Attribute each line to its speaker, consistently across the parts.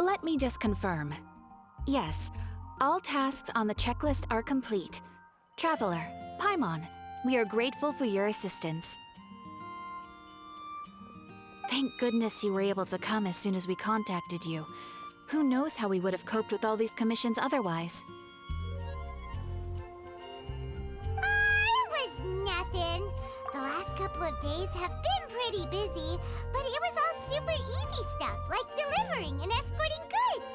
Speaker 1: Let me just confirm. Yes, all tasks on the checklist are complete. Traveler, Paimon, we are grateful for your assistance. Thank goodness you were able to come as soon as we contacted you. Who knows how we would have coped with all these commissions otherwise?
Speaker 2: It was nothing. The last couple of days have been pretty busy, but it was all super easy stuff, like delivering and escorting goods.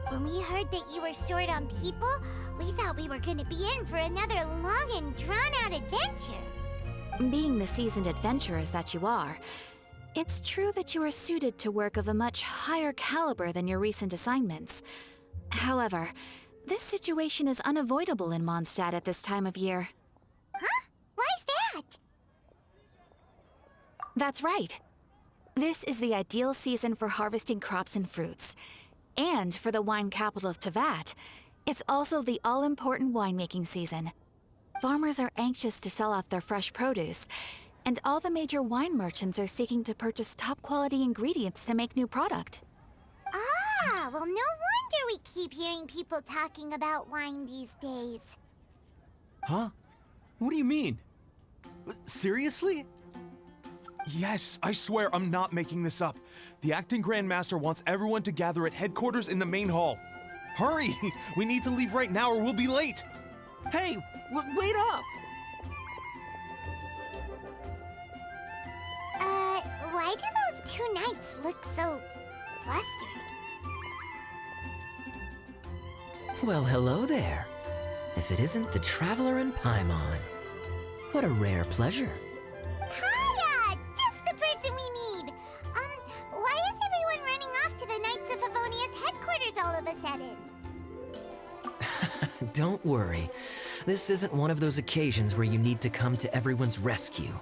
Speaker 2: When we heard that you were short on people, we thought we were going to be in for another long and drawn-out adventure.
Speaker 1: Being the seasoned adventurers that you are, it's true that you are suited to work of a much higher caliber than your recent assignments. However, this situation is unavoidable in Mondstadt at this time of year.
Speaker 2: Huh? Why's that?
Speaker 1: That's right. This is the ideal season for harvesting crops and fruits. And for the wine capital of Teyvat, it's also the all-important winemaking season. Farmers are anxious to sell off their fresh produce, and all the major wine merchants are seeking to purchase top-quality ingredients to make new product.
Speaker 2: Ah, well, no wonder we keep hearing people talking about wine these days.
Speaker 3: Huh? What do you mean? Seriously? Yes, I swear I'm not making this up. The acting Grandmaster wants everyone to gather at headquarters in the main hall. Hurry! We need to leave right now or we'll be late!
Speaker 4: Hey, wait up!
Speaker 2: Why do those two knights look so flustered?
Speaker 4: Well, hello there. If it isn't the Traveler and Paimon. What a rare pleasure.
Speaker 2: Kaya! Just the person we need! Why is everyone running off to the Knights of Favonia's headquarters all of a sudden?
Speaker 4: Don't worry. This isn't one of those occasions where you need to come to everyone's rescue.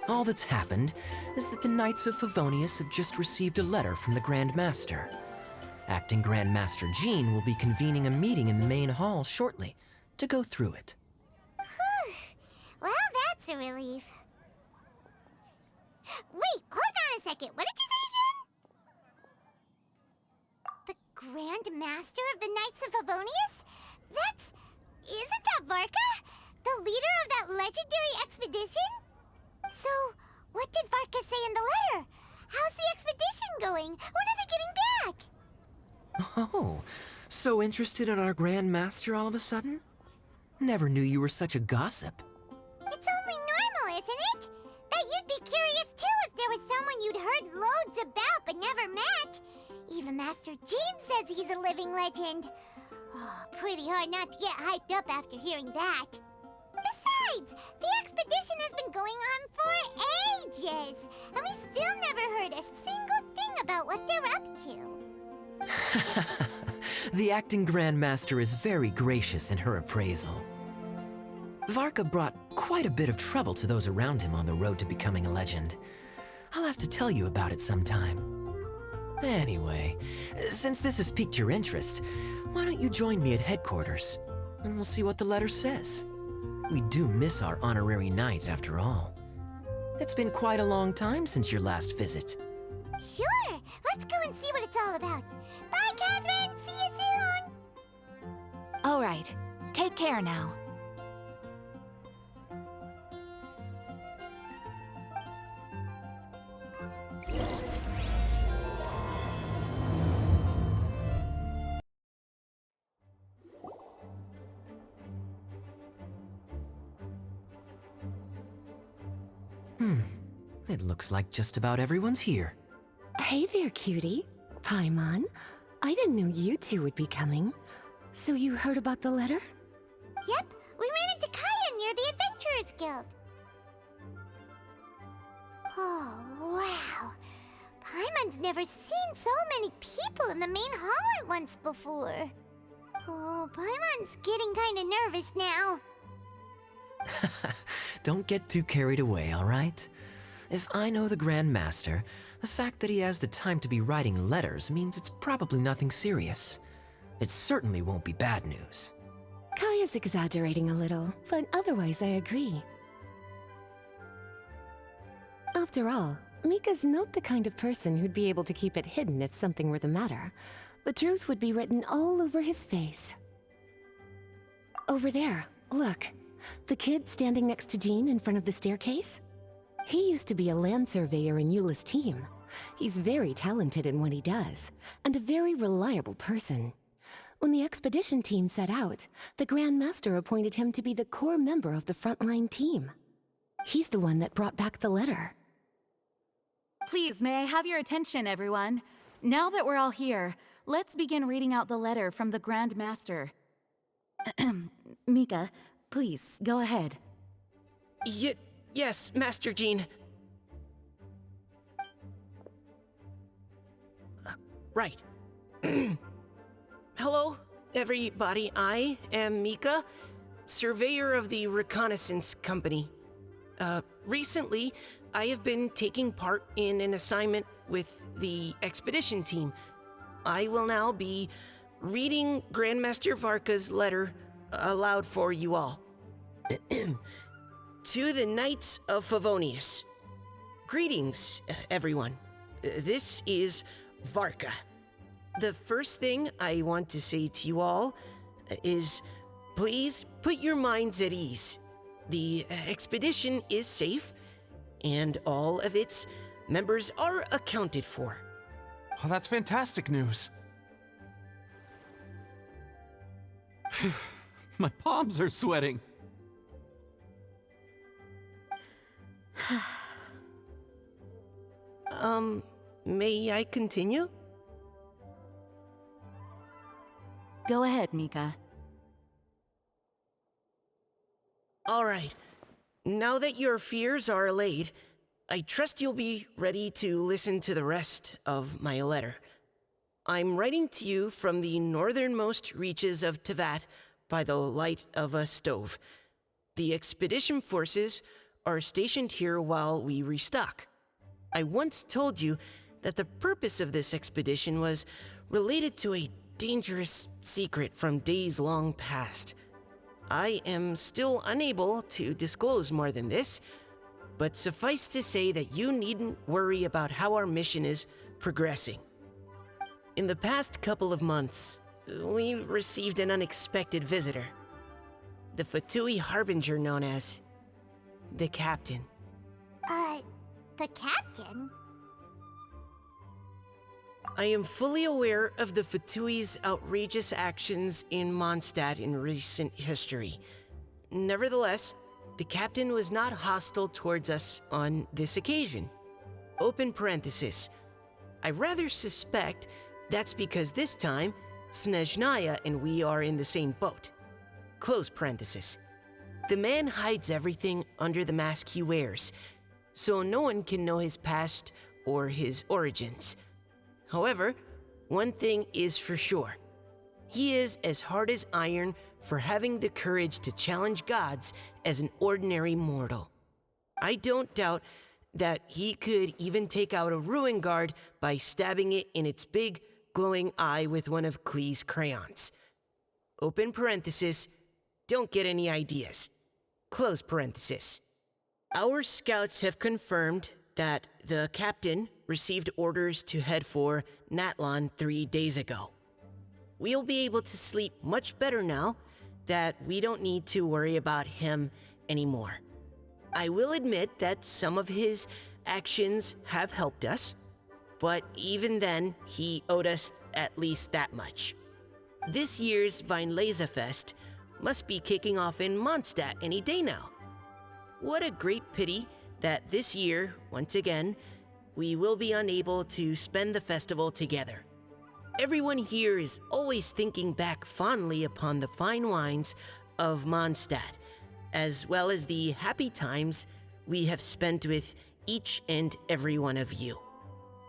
Speaker 4: All that's happened is that the Knights of Favonius have just received a letter from the Grand Master. Acting Grand Master Jean will be convening a meeting in the main hall shortly to go through it.
Speaker 2: Whew. Well, that's a relief. Wait, hold on a second. What did you say again? The Grand Master of the Knights of Favonius? Isn't that Varka? The leader of that legendary expedition? So, what did Varka say in the letter? How's the expedition going? When are they getting back?
Speaker 4: Oh, so interested in our Grand Master all of a sudden? Never knew you were such a gossip.
Speaker 2: It's only normal, isn't it? That you'd be curious too if there was someone you'd heard loads about but never met. Even Master Jean says he's a living legend. Oh, pretty hard not to get hyped up after hearing that. Besides, the expedition has been going on for ages, and we still never heard a single thing about what they're up to.
Speaker 4: The acting Grand Master is very gracious in her appraisal. Varka brought quite a bit of trouble to those around him on the road to becoming a legend. I'll have to tell you about it sometime. Anyway, since this has piqued your interest, why don't you join me at headquarters, and we'll see what the letter says. We do miss our honorary knight, after all. It's been quite a long time since your last visit.
Speaker 2: Sure, let's go and see what it's all about. Bye, Catherine! See you soon!
Speaker 1: All right, take care now.
Speaker 4: It looks like just about everyone's here.
Speaker 5: Hey there, cutie. Paimon, I didn't know you two would be coming. So you heard about the letter?
Speaker 2: Yep, we ran into Kaya near the Adventurers Guild. Oh, wow. Paimon's never seen so many people in the main hall at once before. Oh, Paimon's getting kind of nervous now.
Speaker 4: Don't get too carried away, all right? If I know the Grand Master, the fact that he has the time to be writing letters means it's probably nothing serious. It certainly won't be bad news.
Speaker 5: Kaya's exaggerating a little, but otherwise I agree. After all, Mika's not the kind of person who'd be able to keep it hidden if something were the matter. The truth would be written all over his face. Over there, look. The kid standing next to Jean in front of the staircase? He used to be a land surveyor in Eula's team. He's very talented in what he does, and a very reliable person. When the expedition team set out, the Grand Master appointed him to be the core member of the frontline team. He's the one that brought back the letter.
Speaker 1: Please, may I have your attention, everyone? Now that we're all here, let's begin reading out the letter from the Grand Master. Mika, please, go ahead.
Speaker 4: Yes, Master Jean. Right. Hello, everybody. I am Mika, surveyor of the Reconnaissance Company. Recently, I have been taking part in an assignment with the expedition team. I will now be reading Grandmaster Varka's letter aloud for you all. To the Knights of Favonius. Greetings, everyone. This is Varka. The first thing I want to say to you all is please put your minds at ease. The expedition is safe, and all of its members are accounted for.
Speaker 3: Oh, that's fantastic news. My palms are sweating.
Speaker 4: May I continue?
Speaker 1: Go ahead, Mika.
Speaker 4: All right. Now that your fears are allayed, I trust you'll be ready to listen to the rest of my letter. I'm writing to you from the northernmost reaches of Teyvat by the light of a stove. The expedition forces are stationed here while we restock. I once told you that the purpose of this expedition was related to a dangerous secret from days long past. I am still unable to disclose more than this, but suffice to say that you needn't worry about how our mission is progressing. In the past couple of months, we received an unexpected visitor. The Fatui Harbinger known as the Captain.
Speaker 2: The captain?
Speaker 4: I am fully aware of the Fatui's outrageous actions in Mondstadt in recent history. Nevertheless, the captain was not hostile towards us on this occasion. Open parenthesis. I rather suspect that's because this time, Snezhnaya and we are in the same boat. Close parenthesis. The man hides everything under the mask he wears, so no one can know his past or his origins. However, one thing is for sure. He is as hard as iron for having the courage to challenge gods as an ordinary mortal. I don't doubt that he could even take out a ruin guard by stabbing it in its big, glowing eye with one of Klee's crayons. Open parenthesis, don't get any ideas. Close parenthesis. Our scouts have confirmed that the captain received orders to head for Natlan 3 days ago. We'll be able to sleep much better now that we don't need to worry about him anymore. I will admit that some of his actions have helped us, but even then, he owed us at least that much. This year's Weinlesefest must be kicking off in Mondstadt any day now. What a great pity that this year, once again, we will be unable to spend the festival together. Everyone here is always thinking back fondly upon the fine wines of Mondstadt, as well as the happy times we have spent with each and every one of you.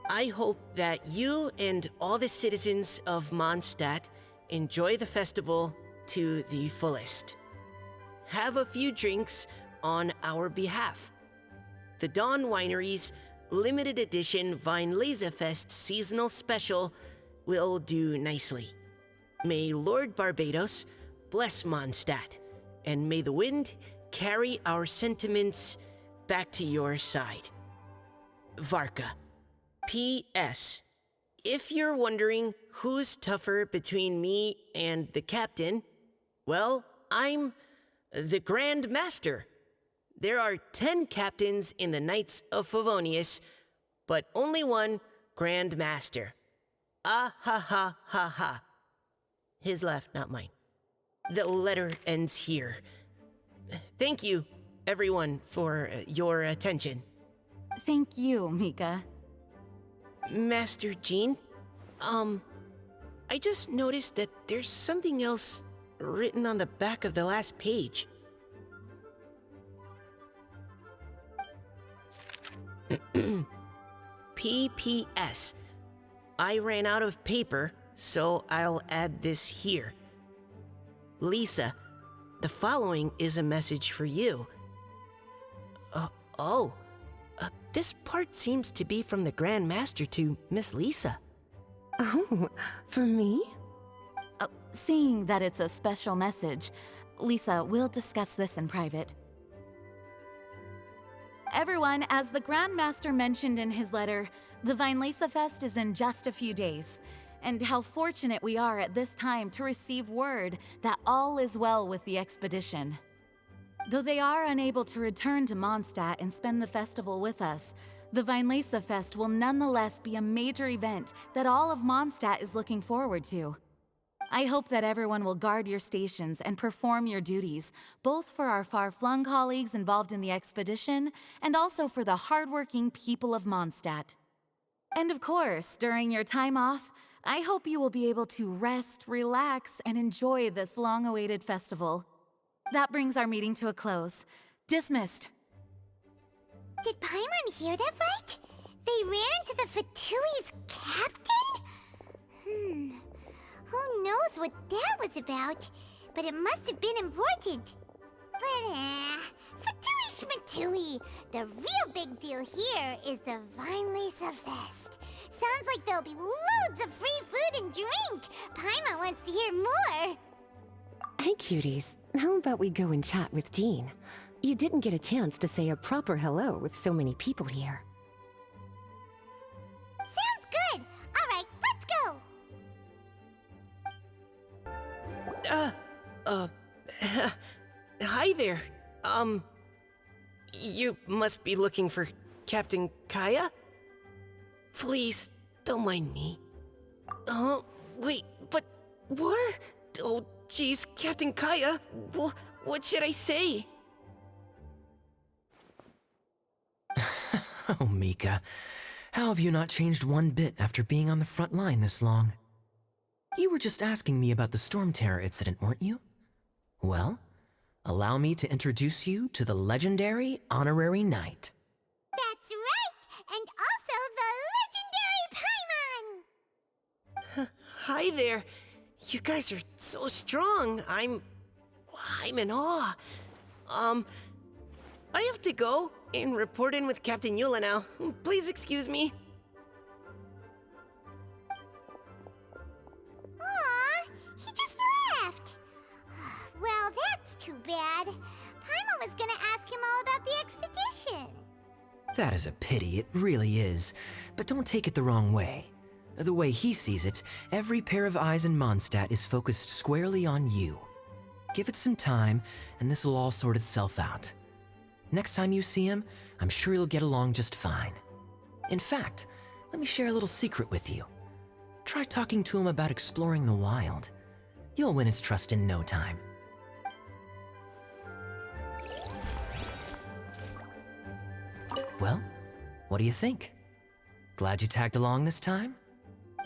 Speaker 4: I hope that you and all the citizens of Mondstadt enjoy the festival to the fullest. Have a few drinks on our behalf. The Dawn Winery's limited edition Weinlesefest seasonal special will do nicely. May Lord Barbados bless Mondstadt, and may the wind carry our sentiments back to your side. Varka. P.S.
Speaker 6: if you're wondering who's tougher between me and the captain, well, I'm the Grand Master. There are 10 captains in the Knights of Favonius, but only one Grand Master. Ah ha ha ha ha. His laugh, not mine. The letter ends here. Thank you, everyone, for your attention.
Speaker 1: Thank you, Mika.
Speaker 6: Master Jean, I just noticed that there's something else written on the back of the last page. PPS. I ran out of paper, so I'll add this here. Lisa, the following is a message for you. This part seems to be from the Grand Master to Miss Lisa.
Speaker 5: Oh, for me?
Speaker 1: Seeing that it's a special message, Lisa, we'll discuss this in private. Everyone, as the Grand Master mentioned in his letter, the Weinlesefest is in just a few days. And how fortunate we are at this time to receive word that all is well with the expedition. Though they are unable to return to Mondstadt and spend the festival with us, the Weinlesefest will nonetheless be a major event that all of Mondstadt is looking forward to. I hope that everyone will guard your stations and perform your duties, both for our far-flung colleagues involved in the expedition and also for the hardworking people of Mondstadt. And of course, during your time off, I hope you will be able to rest, relax, and enjoy this long-awaited festival. That brings our meeting to a close. Dismissed.
Speaker 2: Did Paimon hear that right? They ran into the Fatui's captain? Who knows what that was about? But it must have been important. But, Fatui Schmatui! The real big deal here is the Weinlesefest. Sounds like there'll be loads of free food and drink! Paimon wants to hear more!
Speaker 5: Hey, cuties. How about we go and chat with Jean? You didn't get a chance to say a proper hello with so many people here.
Speaker 2: Sounds good! Alright, let's go!
Speaker 6: Hi there. You must be looking for Captain Kaya? Please, don't mind me. Oh, wait, but what? Oh, jeez, Captain Kaya, what should I say?
Speaker 4: Oh, Mika. How have you not changed one bit after being on the front line this long? You were just asking me about the Storm Terror incident, weren't you? Well, allow me to introduce you to the legendary Honorary Knight.
Speaker 2: That's right! And also the legendary Paimon!
Speaker 6: Hi there. You guys are so strong. I'm in awe. I have to go and report in with Captain Eula now. Please excuse me.
Speaker 2: Aw, he just left! Well, that's too bad. Paimon was gonna ask him all about the expedition.
Speaker 4: That is a pity, it really is. But don't take it the wrong way. The way he sees it, every pair of eyes in Mondstadt is focused squarely on you. Give it some time, and this will all sort itself out. Next time you see him, I'm sure you'll get along just fine. In fact, let me share a little secret with you. Try talking to him about exploring the wild. You'll win his trust in no time. Well, what do you think? Glad you tagged along this time?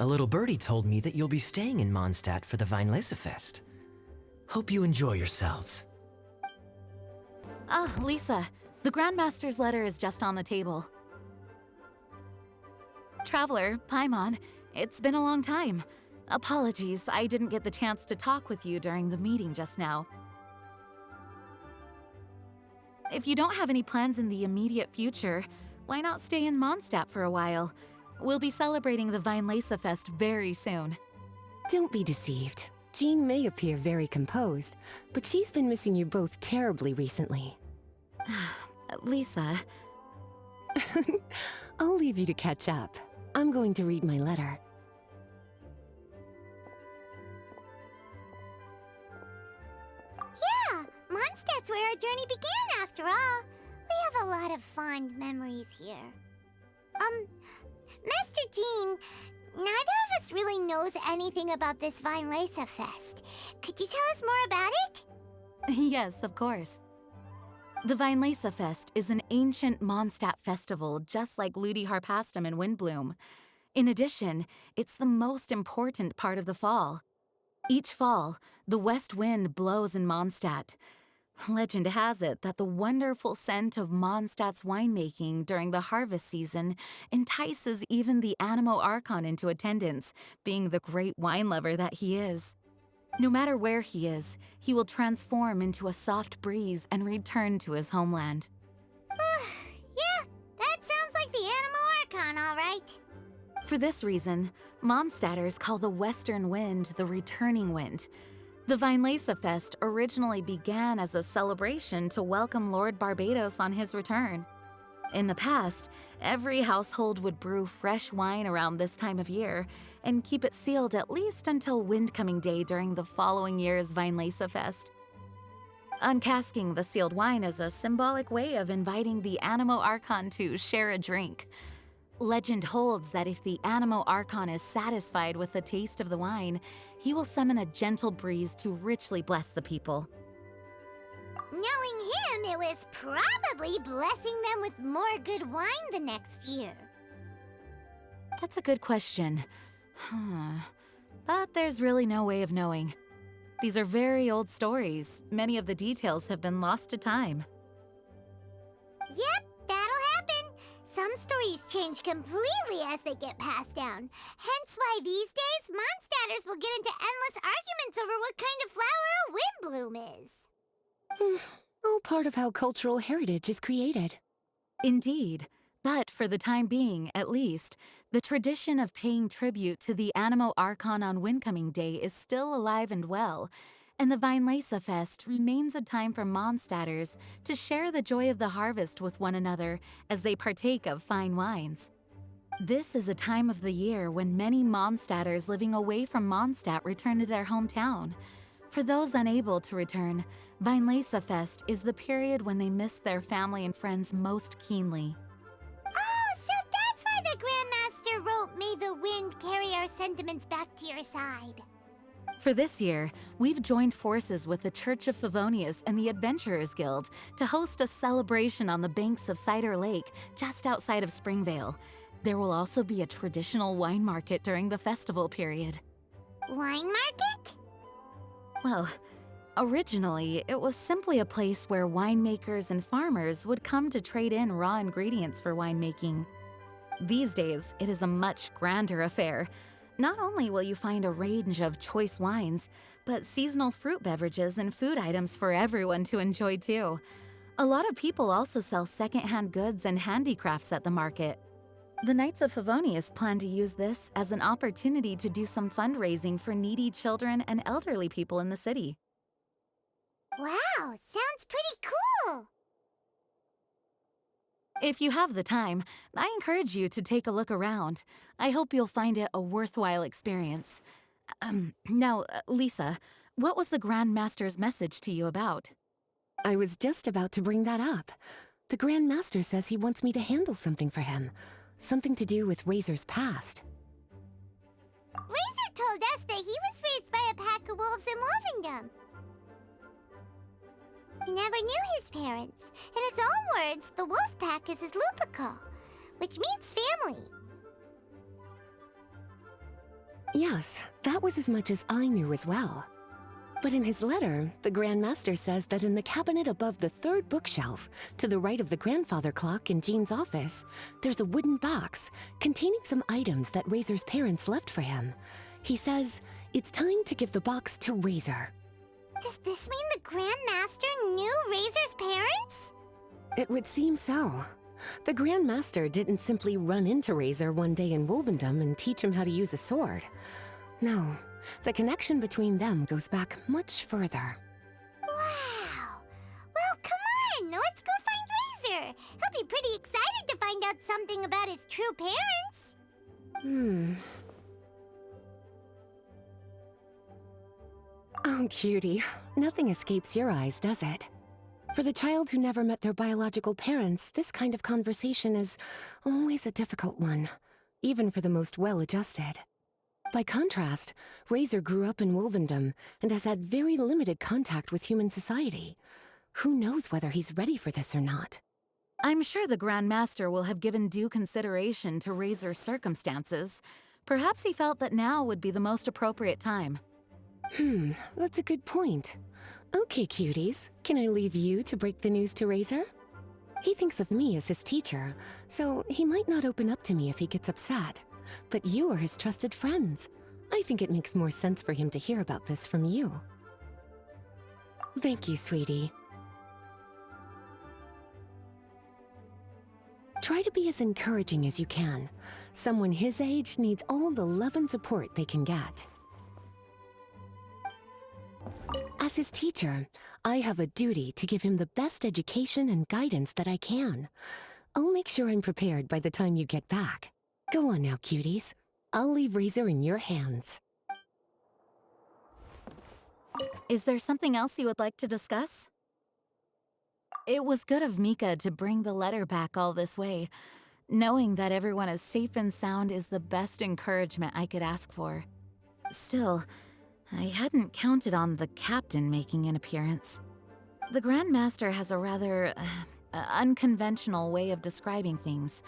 Speaker 4: A little birdie told me that you'll be staying in Mondstadt for the Weinlesefest. Hope you enjoy yourselves.
Speaker 1: Ah, Lisa, the Grandmaster's letter is just on the table. Traveler, Paimon, it's been a long time. Apologies, I didn't get the chance to talk with you during the meeting just now. If you don't have any plans in the immediate future, why not stay in Mondstadt for a while? We'll be celebrating the Weinlesefest very soon.
Speaker 5: Don't be deceived. Jean may appear very composed, but she's been missing you both terribly recently.
Speaker 1: Lisa...
Speaker 5: I'll leave you to catch up. I'm going to read my letter.
Speaker 2: where our journey began, after all. We have a lot of fond memories here. Master Jean, neither of us really knows anything about this Weinlesefest. Could you tell us more about it?
Speaker 1: Yes, of course. The Weinlesefest is an ancient Mondstadt festival just like Ludi Harpastum and Windbloom. In addition, it's the most important part of the fall. Each fall, the west wind blows in Mondstadt. Legend has it that the wonderful scent of Mondstadt's winemaking during the harvest season entices even the Animo Archon into attendance, being the great wine lover that he is. No matter where he is, he will transform into a soft breeze and return to his homeland.
Speaker 2: Yeah, that sounds like the Animo Archon, all right.
Speaker 1: For this reason, Mondstadters call the western wind the returning wind. The Weinlesefest originally began as a celebration to welcome Lord Barbados on his return. In the past, every household would brew fresh wine around this time of year and keep it sealed at least until Windcoming Day during the following year's Weinlesefest. Uncasking the sealed wine is a symbolic way of inviting the Animo Archon to share a drink. Legend holds that if the Animo Archon is satisfied with the taste of the wine, he will summon a gentle breeze to richly bless the people.
Speaker 2: Knowing him, it was probably blessing them with more good wine the next year.
Speaker 1: That's a good question. But there's really no way of knowing. These are very old stories. Many of the details have been lost to time.
Speaker 2: Yep, that'll happen. Some stories change completely as they get passed down. Hence why these days, Mondstadters will get into endless arguments over what kind of flower a windbloom is.
Speaker 5: All part of how cultural heritage is created.
Speaker 1: Indeed. But for the time being, at least, the tradition of paying tribute to the Animo Archon on Windcoming Day is still alive and well, and the Weinlesefest remains a time for Mondstadters to share the joy of the harvest with one another as they partake of fine wines. This is a time of the year when many Mondstadters living away from Mondstadt return to their hometown. For those unable to return, Weinlesefest is the period when they miss their family and friends most keenly.
Speaker 2: Oh, so that's why the Grandmaster wrote, "May the wind carry our sentiments back to your side."
Speaker 1: For this year, we've joined forces with the Church of Favonius and the Adventurers Guild to host a celebration on the banks of Cider Lake, just outside of Springvale. There will also be a traditional wine market during the festival period.
Speaker 2: Wine market?
Speaker 1: Well, originally, it was simply a place where winemakers and farmers would come to trade in raw ingredients for winemaking. These days, it is a much grander affair. Not only will you find a range of choice wines, but seasonal fruit beverages and food items for everyone to enjoy too. A lot of people also sell secondhand goods and handicrafts at the market. The Knights of Favonius plan to use this as an opportunity to do some fundraising for needy children and elderly people in the city.
Speaker 2: Wow, sounds pretty cool.
Speaker 1: If you have the time, I encourage you to take a look around. I hope you'll find it a worthwhile experience. Now, Lisa, what was the Grand Master's message to you about?
Speaker 5: I was just about to bring that up. The Grand Master says he wants me to handle something for him. Something to do with Razor's past.
Speaker 2: Razor told us that he was raised by a pack of wolves in Wolvendom. He never knew his parents. In his own words, the wolf pack is his lupico, which means family.
Speaker 5: Yes, that was as much as I knew as well. But in his letter, the Grand Master says that in the cabinet above the third bookshelf, to the right of the grandfather clock in Jean's office, there's a wooden box containing some items that Razor's parents left for him. He says it's time to give the box to Razor.
Speaker 2: Does this mean the Grand Master knew Razor's parents?
Speaker 5: It would seem so. The Grand Master didn't simply run into Razor one day in Wolvendom and teach him how to use a sword. No, the connection between them goes back much further.
Speaker 2: Wow. Well, come on, let's go find Razor. He'll be pretty excited to find out something about his true parents.
Speaker 5: Oh, cutie. Nothing escapes your eyes, does it? For the child who never met their biological parents, this kind of conversation is always a difficult one, even for the most well-adjusted. By contrast, Razor grew up in Wolvendom and has had very limited contact with human society. Who knows whether he's ready for this or not?
Speaker 1: I'm sure the Grand Master will have given due consideration to Razor's circumstances. Perhaps he felt that now would be the most appropriate time.
Speaker 5: That's a good point. Okay, cuties, can I leave you to break the news to Razor? He thinks of me as his teacher, so he might not open up to me if he gets upset. But you are his trusted friends. I think it makes more sense for him to hear about this from you. Thank you, sweetie. Try to be as encouraging as you can. Someone his age needs all the love and support they can get. As his teacher, I have a duty to give him the best education and guidance that I can. I'll make sure I'm prepared by the time you get back. Go on now, cuties. I'll leave Razor in your hands.
Speaker 1: Is there something else you would like to discuss? It was good of Mika to bring the letter back all this way. Knowing that everyone is safe and sound is the best encouragement I could ask for. Still, I hadn't counted on the captain making an appearance. The Grand Master has a rather unconventional way of describing things.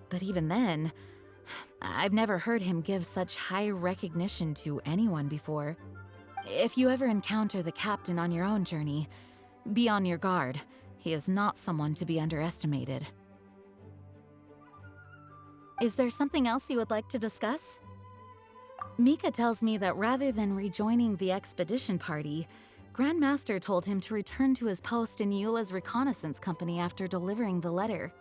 Speaker 1: But even then, I've never heard him give such high recognition to anyone before. If you ever encounter the captain on your own journey, be on your guard. He is not someone to be underestimated. Is there something else you would like to discuss? Mika tells me that rather than rejoining the expedition party, Grand Master told him to return to his post in Eula's reconnaissance company after delivering the letter.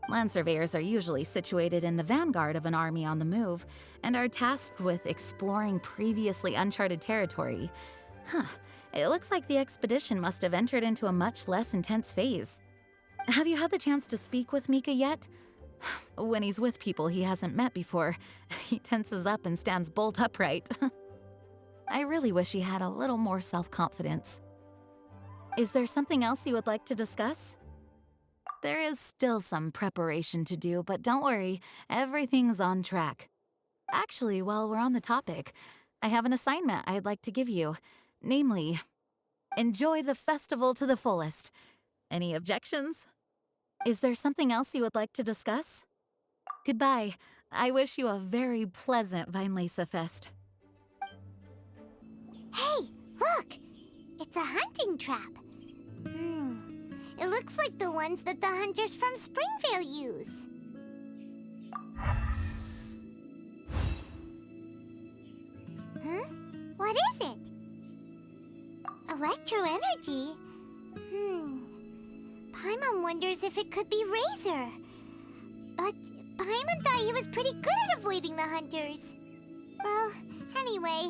Speaker 1: Land surveyors are usually situated in the vanguard of an army on the move and are tasked with exploring previously uncharted territory. It looks like the expedition must have entered into a much less intense phase. Have you had the chance to speak with Mika yet? When he's with people he hasn't met before, he tenses up and stands bolt upright. I really wish he had a little more self-confidence. Is there something else you would like to discuss? There is still some preparation to do, but don't worry, everything's on track. Actually, while we're on the topic, I have an assignment I'd like to give you. Namely, enjoy the festival to the fullest. Any objections? Is there something else you would like to discuss? Goodbye. I wish you a very pleasant Weinlesefest.
Speaker 2: Hey, look! It's a hunting trap. It looks like the ones that the hunters from Springvale use. Huh? What is it? Electro energy? Paimon wonders if it could be Razor. But Paimon thought he was pretty good at avoiding the hunters. Well, anyway,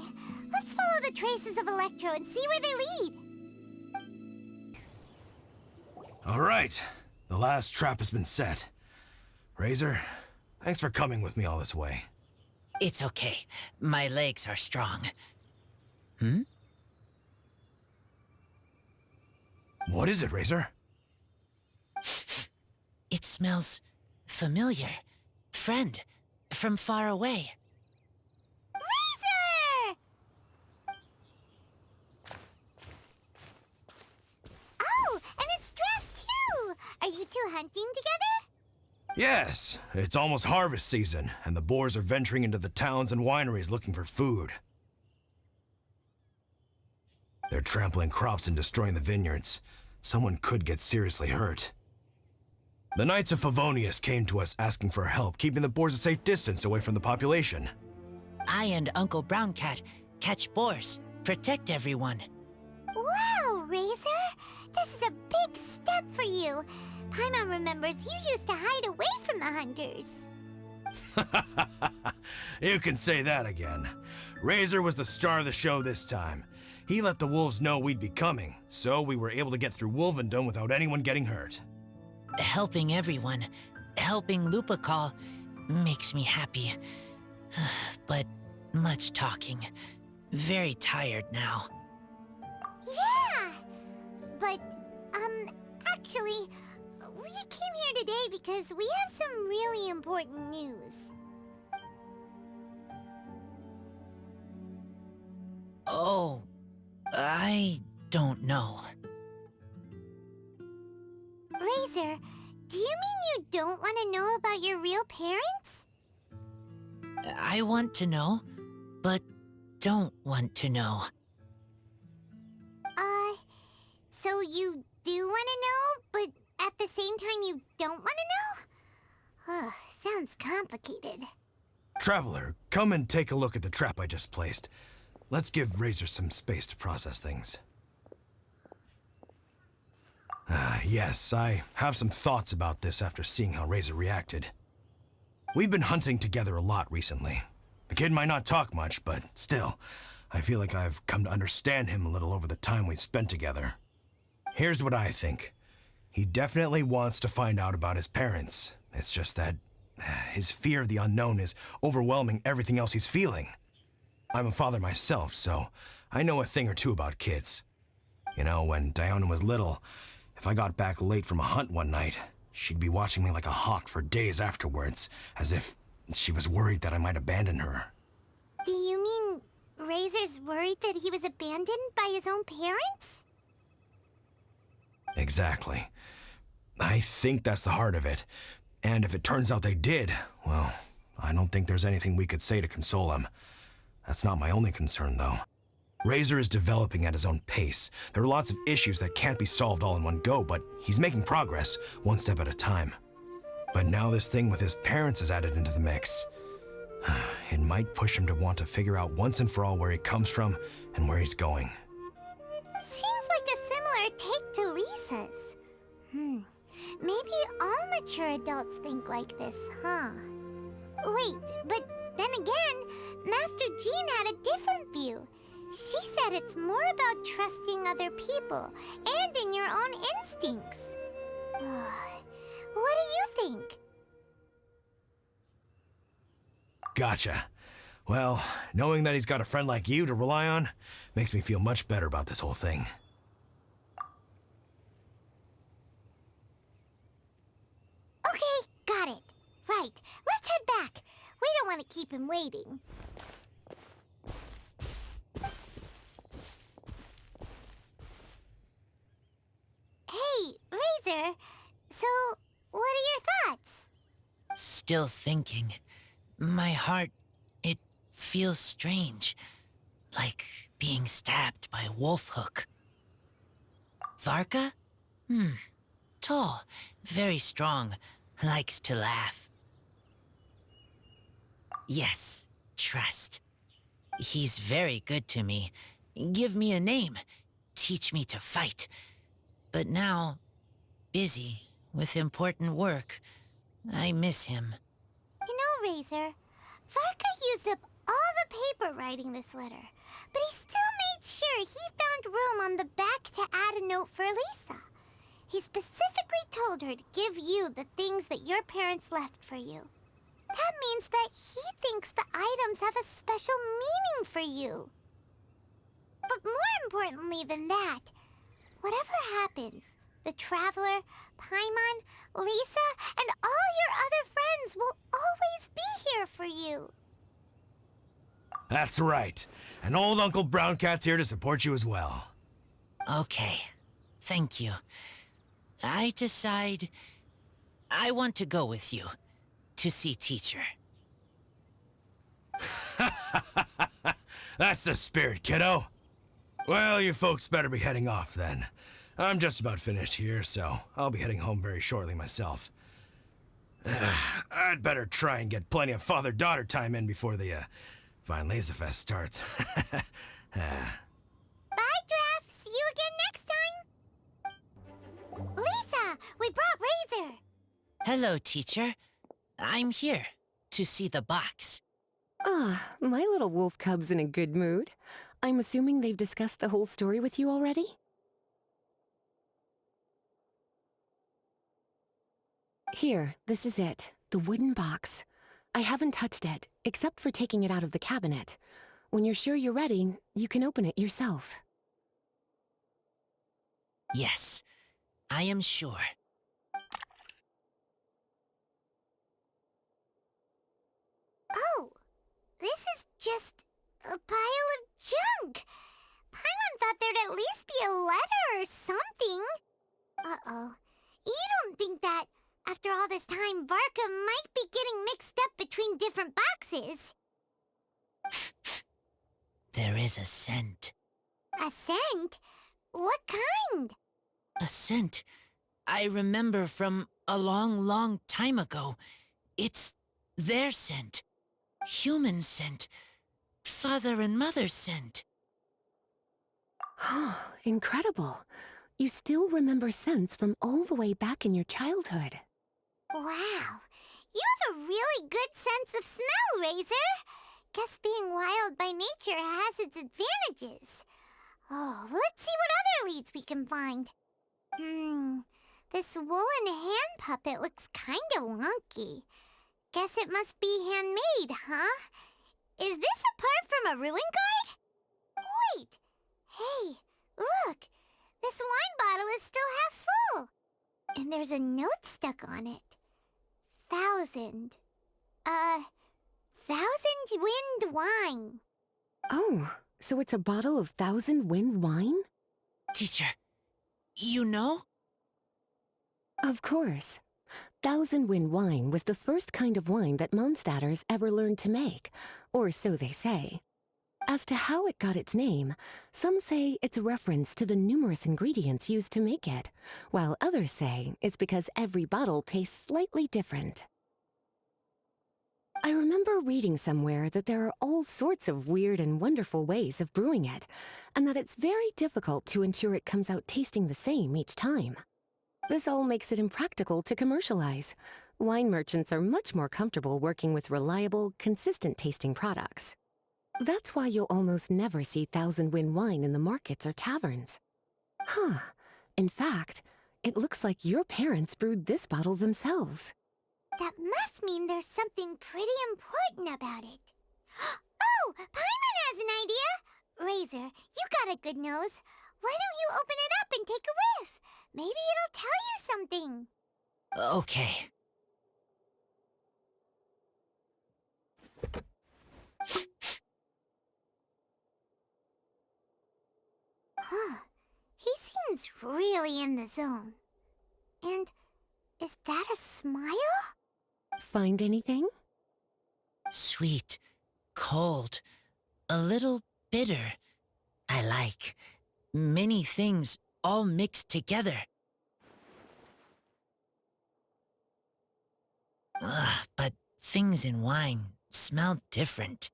Speaker 2: let's follow the traces of Electro and see where they lead.
Speaker 3: All right, the last trap has been set. Razor, thanks for coming with me all this way.
Speaker 6: It's okay. My legs are strong.
Speaker 3: What is it, Razor?
Speaker 6: It smells familiar. Friend, from far away.
Speaker 2: Razor! Oh, and it's Draft too! Are you two hunting together?
Speaker 3: Yes, it's almost harvest season, and the boars are venturing into the towns and wineries looking for food. They're trampling crops and destroying the vineyards. Someone could get seriously hurt. The Knights of Favonius came to us asking for help, keeping the boars a safe distance away from the population.
Speaker 6: I and Uncle Brown Cat catch boars, protect everyone.
Speaker 2: Wow, Razor! This is a big step for you. Paimon remembers you used to hide away from the hunters.
Speaker 3: You can say that again. Razor was the star of the show this time. He let the wolves know we'd be coming, so we were able to get through Wolvendom without anyone getting hurt.
Speaker 6: Helping everyone, helping Lupical, makes me happy. But much talking. Very tired now.
Speaker 2: Yeah! But, Actually, we came here today because we have some really important news.
Speaker 7: Oh, I don't know.
Speaker 2: Razor, do you mean you don't want to know about your real parents?
Speaker 7: I want to know, but don't want to know.
Speaker 2: So you do want to know, but at the same time you don't want to know? Sounds complicated.
Speaker 8: Traveler, come and take a look at the trap I just placed. Let's give Razor some space to process things. Yes, I have some thoughts about this after seeing how Razor reacted. We've been hunting together a lot recently. The kid might not talk much, but still, I feel like I've come to understand him a little over the time we've spent together. Here's what I think. He definitely wants to find out about his parents. It's just that his fear of the unknown is overwhelming everything else he's feeling. I'm a father myself, so I know a thing or two about kids. You know, when Diona was little, if I got back late from a hunt one night, she'd be watching me like a hawk for days afterwards, as if she was worried that I might abandon her.
Speaker 2: Do you mean Razor's worried that he was abandoned by his own parents?
Speaker 8: Exactly. I think that's the heart of it. And if it turns out they did, well, I don't think there's anything we could say to console him. That's not my only concern, though. Razor is developing at his own pace. There are lots of issues that can't be solved all in one go, but he's making progress, one step at a time. But now this thing with his parents is added into the mix. It might push him to want to figure out once and for all where he comes from and where he's going.
Speaker 2: Seems like a similar take to Lisa's. Maybe all mature adults think like this, huh? Wait, but then again, Master Jean had a different view. She said it's more about trusting other people and in your own instincts. What do you think?
Speaker 8: Gotcha. Well, knowing that he's got a friend like you to rely on makes me feel much better about this whole thing.
Speaker 2: Okay, got it. Right, let's head back. We don't want to keep him waiting. Hey, Razor. So, what are your thoughts?
Speaker 7: Still thinking. My heart, it feels strange. Like being stabbed by a wolf hook. Varka? Tall, very strong, likes to laugh. Yes, trust. He's very good to me. Give me a name. Teach me to fight. But now, busy with important work. I miss him.
Speaker 2: You know, Razor, Varka used up all the paper writing this letter, but he still made sure he found room on the back to add a note for Lisa. He specifically told her to give you the things that your parents left for you. That means that he thinks the items have a special meaning for you. But more importantly than that, whatever happens, the Traveler, Paimon, Lisa, and all your other friends will always be here for you.
Speaker 8: That's right. And old Uncle Brown Cat's here to support you as well.
Speaker 7: Okay, thank you. I decide I want to go with you to see teacher.
Speaker 8: That's the spirit, kiddo. Well, you folks better be heading off then. I'm just about finished here, so I'll be heading home very shortly myself. I'd better try and get plenty of father-daughter time in before the Weinlesefest starts.
Speaker 2: Bye, Draft. See you again next time. Lisa, we brought Razor.
Speaker 7: Hello, teacher. I'm here to see the box.
Speaker 5: Ah, my little wolf cub's in a good mood. I'm assuming they've discussed the whole story with you already? Here, this is it. The wooden box. I haven't touched it, except for taking it out of the cabinet. When you're sure you're ready, you can open it yourself.
Speaker 7: Yes, I am sure.
Speaker 2: Oh, this is just a pile of junk. Paimon thought there'd at least be a letter or something. Uh-oh. You don't think that, after all this time, Varka might be getting mixed up between different boxes?
Speaker 7: There is a scent.
Speaker 2: A scent? What kind?
Speaker 7: A scent I remember from a long, long time ago. It's their scent. Human scent. Father and mother scent.
Speaker 5: Incredible. You still remember scents from all the way back in your childhood.
Speaker 2: Wow. You have a really good sense of smell, Razor. Guess being wild by nature has its advantages. Oh, let's see what other leads we can find. This woolen hand puppet looks kinda wonky. Guess it must be handmade, huh? Is this a part from a ruin guard? Wait! Hey, look! This wine bottle is still half full! And there's a note stuck on it. 1,000. 1,000 wind wine.
Speaker 5: Oh, so it's a bottle of 1,000 wind wine?
Speaker 7: Teacher, you know?
Speaker 5: Of course. 1,000 wind wine was the first kind of wine that Mondstadters ever learned to make, or so they say. As to how it got its name, some say it's a reference to the numerous ingredients used to make it, while others say it's because every bottle tastes slightly different. I remember reading somewhere that there are all sorts of weird and wonderful ways of brewing it, and that it's very difficult to ensure it comes out tasting the same each time. This all makes it impractical to commercialize. Wine merchants are much more comfortable working with reliable, consistent-tasting products. That's why you'll almost never see 1,000 wind wine in the markets or taverns. Huh. In fact, it looks like your parents brewed this bottle themselves.
Speaker 2: That must mean there's something pretty important about it. Oh, Paimon has an idea! Razor, you got a good nose. Why don't you open it up and take a whiff? Maybe it'll tell you something.
Speaker 7: Okay.
Speaker 2: Huh. He seems really in the zone. And is that a smile?
Speaker 5: Find anything?
Speaker 7: Sweet, cold, a little bitter. I like many things all mixed together. But things in wine smell different.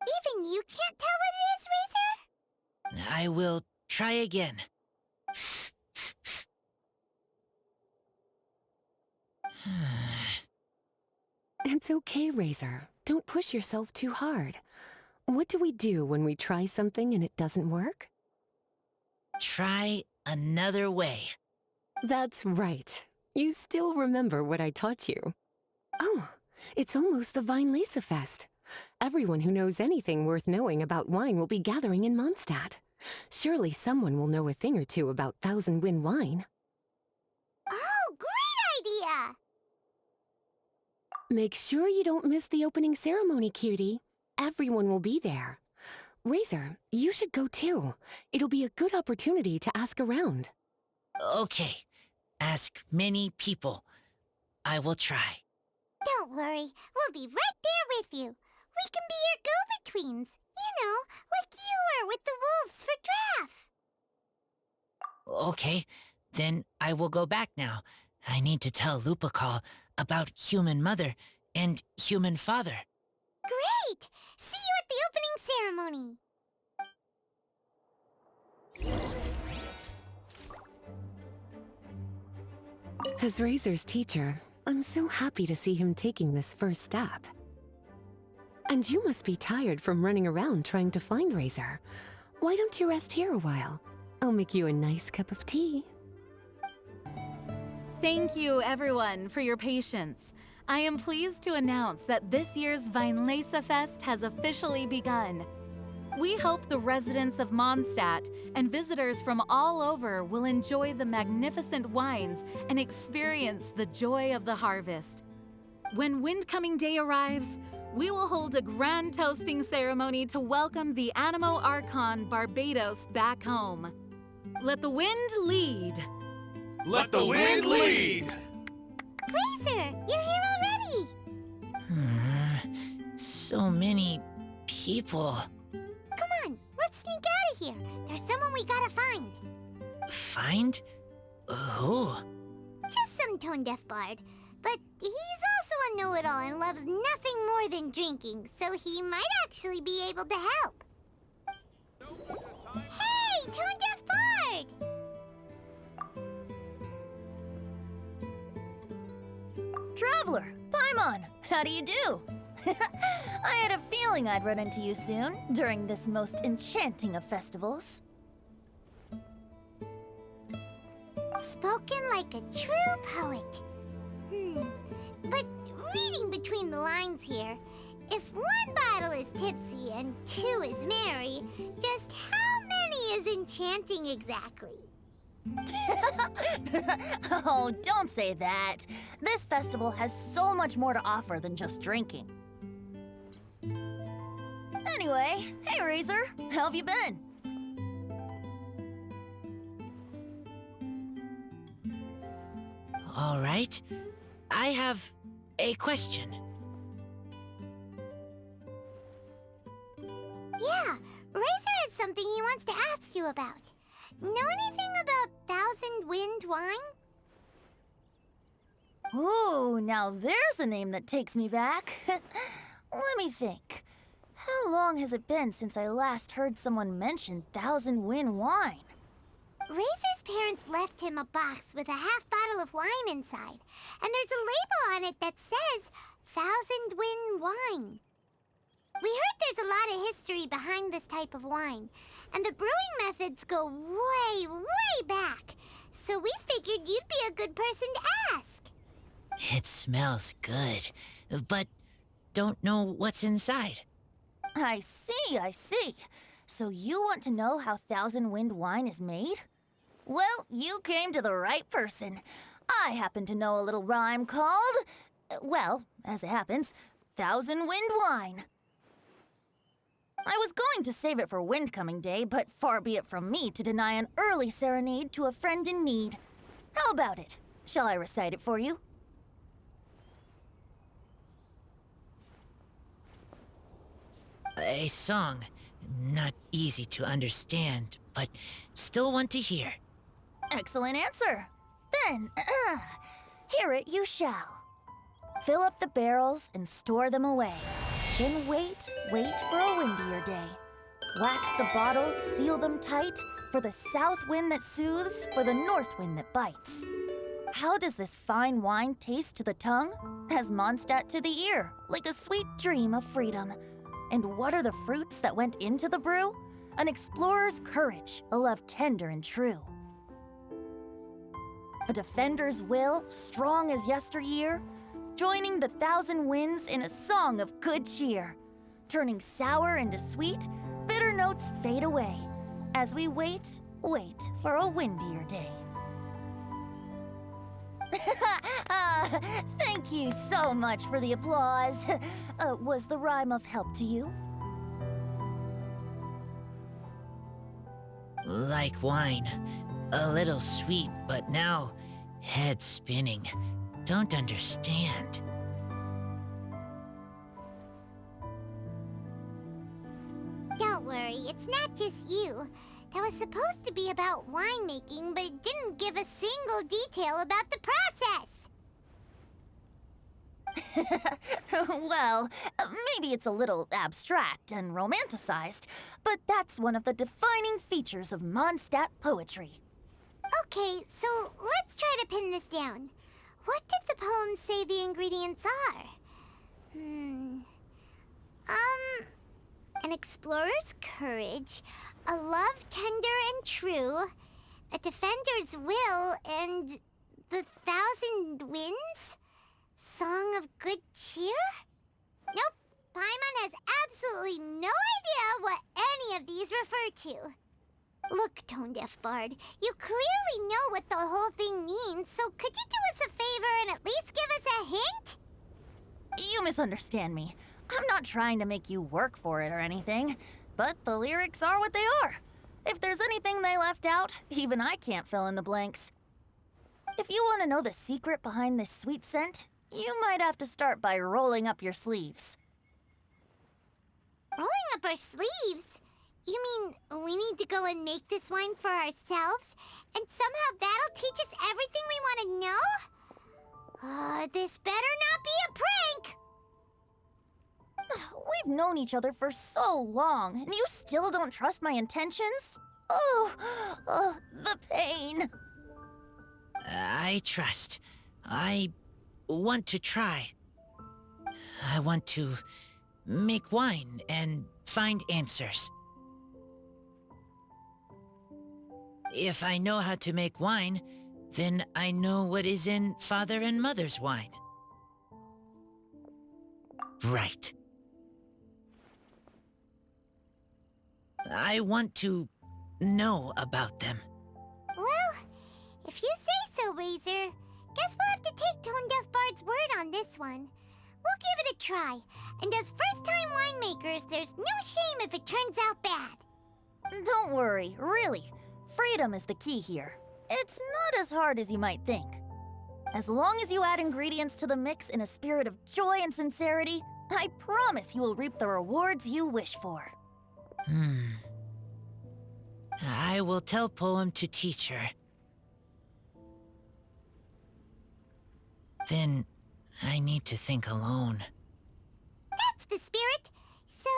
Speaker 2: Even you can't tell what it is, Razor?
Speaker 7: I will try again.
Speaker 5: It's okay, Razor. Don't push yourself too hard. What do we do when we try something and it doesn't work?
Speaker 7: Try another way.
Speaker 5: That's right. You still remember what I taught you. Oh, it's almost the Weinlesefest. Everyone who knows anything worth knowing about wine will be gathering in Mondstadt. Surely someone will know a thing or two about 1,000 wind wine.
Speaker 2: Oh, great idea!
Speaker 5: Make sure you don't miss the opening ceremony, cutie. Everyone will be there. Razor, you should go too. It'll be a good opportunity to ask around.
Speaker 7: Okay. Ask many people. I will try.
Speaker 2: Don't worry, we'll be right there with you. We can be your go-betweens. You know, like you were with the wolves for Draff.
Speaker 7: Okay, then I will go back now. I need to tell Lupacall about human mother and human father.
Speaker 2: Great! See you at the opening ceremony.
Speaker 5: As Razor's teacher, I'm so happy to see him taking this first step. And you must be tired from running around trying to find Razor. Why don't you rest here a while? I'll make you a nice cup of tea.
Speaker 9: Thank you, everyone, for your patience. I am pleased to announce that this year's Weinlesefest has officially begun. We hope the residents of Mondstadt and visitors from all over will enjoy the magnificent wines and experience the joy of the harvest. When Windcoming Day arrives, we will hold a grand toasting ceremony to welcome the Animo Archon Barbados back home. Let the wind lead.
Speaker 3: Let the wind lead!
Speaker 2: Razor, you're here already!
Speaker 7: So many people.
Speaker 2: Come on, let's sneak out of here. There's someone we gotta find.
Speaker 7: Find? Who?
Speaker 2: Just some tone-deaf bard. But he's also a know-it-all and loves nothing more than drinking, so he might actually be able to help. Hey, tone-deaf bard!
Speaker 10: Traveler, Paimon, how do you do? I had a feeling I'd run into you soon, during this most enchanting of festivals.
Speaker 2: Spoken like a true poet. But reading between the lines here, if one bottle is tipsy and two is merry, just how many is enchanting exactly?
Speaker 10: Oh, don't say that. This festival has so much more to offer than just drinking. Anyway, hey Razor, how have you been?
Speaker 7: All right. I have a question.
Speaker 2: Yeah, Razor has something he wants to ask you about. Know anything about Thousand Wind wine?
Speaker 10: Ooh, now there's a name that takes me back. Let me think. How long has it been since I last heard someone mention Thousand Wind wine?
Speaker 2: Razor's parents left him a box with a half bottle of wine inside, and there's a label on it that says Thousand Wind wine. We heard there's a lot of history behind this type of wine, and the brewing methods go way, way back. So we figured you'd be a good person to ask.
Speaker 7: It smells good, but don't know what's inside.
Speaker 10: I see. So you want to know how Thousand Wind wine is made? Well, you came to the right person. I happen to know a little rhyme called, well, as it happens, Thousand Wind wine. I was going to save it for Windcoming Day, but far be it from me to deny an early serenade to a friend in need. How about it? Shall I recite it for you?
Speaker 7: A song. Not easy to understand, but still want to hear.
Speaker 10: Excellent answer. Then, hear it you shall. Fill up the barrels and store them away. Then wait for a windier day. Wax the bottles, seal them tight, for the south wind that soothes, for the north wind that bites. How does this fine wine taste to the tongue? As Mondstadt to the ear, like a sweet dream of freedom. And what are the fruits that went into the brew? An explorer's courage, a love tender and true. A defender's will, strong as yesteryear, joining the thousand winds in a song of good cheer. Turning sour into sweet, bitter notes fade away, as we wait for a windier day. Thank you so much for the applause. Was the rhyme of help to you?
Speaker 7: Like wine. A little sweet, but now head spinning. Don't understand.
Speaker 2: Don't worry, it's not just you. That was supposed to be about winemaking, but it didn't give a single detail about the process.
Speaker 10: Well, maybe it's a little abstract and romanticized, but that's one of the defining features of Mondstadt poetry.
Speaker 2: Okay, so let's try to pin this down. What did the poem say the ingredients are? An explorer's courage, a love tender and true, a defender's will, and the thousand winds? Song of good cheer? Nope, Paimon has absolutely no idea what any refer to. Look, Tone Deaf Bard, you clearly know what the whole thing means, so could you do us a favor and at least give us a hint?
Speaker 10: You misunderstand me. I'm not trying to make you work for it or anything, but the lyrics are what they are. If there's anything they left out, even I can't fill in the blanks. If you want to know the secret behind this sweet scent, you might have to start by rolling up your sleeves.
Speaker 2: Rolling up our sleeves? You mean we need to go and make this wine for ourselves? And somehow that'll teach us everything we want to know? This better not be a prank!
Speaker 10: We've known each other for so long, and you still don't trust my intentions? Oh, the pain.
Speaker 7: I trust. I want to try. I want to make wine and find answers. If I know how to make wine, then I know what is in Father and Mother's wine. Right. I want to know about them.
Speaker 2: Well, if you say so, Razor, guess we'll have to take Tone Deaf Bard's word on this one. We'll give it a try, and as first-time winemakers, there's no shame if it turns out bad.
Speaker 10: Don't worry, really. Freedom is the key here. It's not as hard as you might think. As long as you add ingredients to the mix in a spirit of joy and sincerity, I promise you will reap the rewards you wish for.
Speaker 7: I will tell Poem to teach her. Then I need to think alone.
Speaker 2: That's the spirit. So,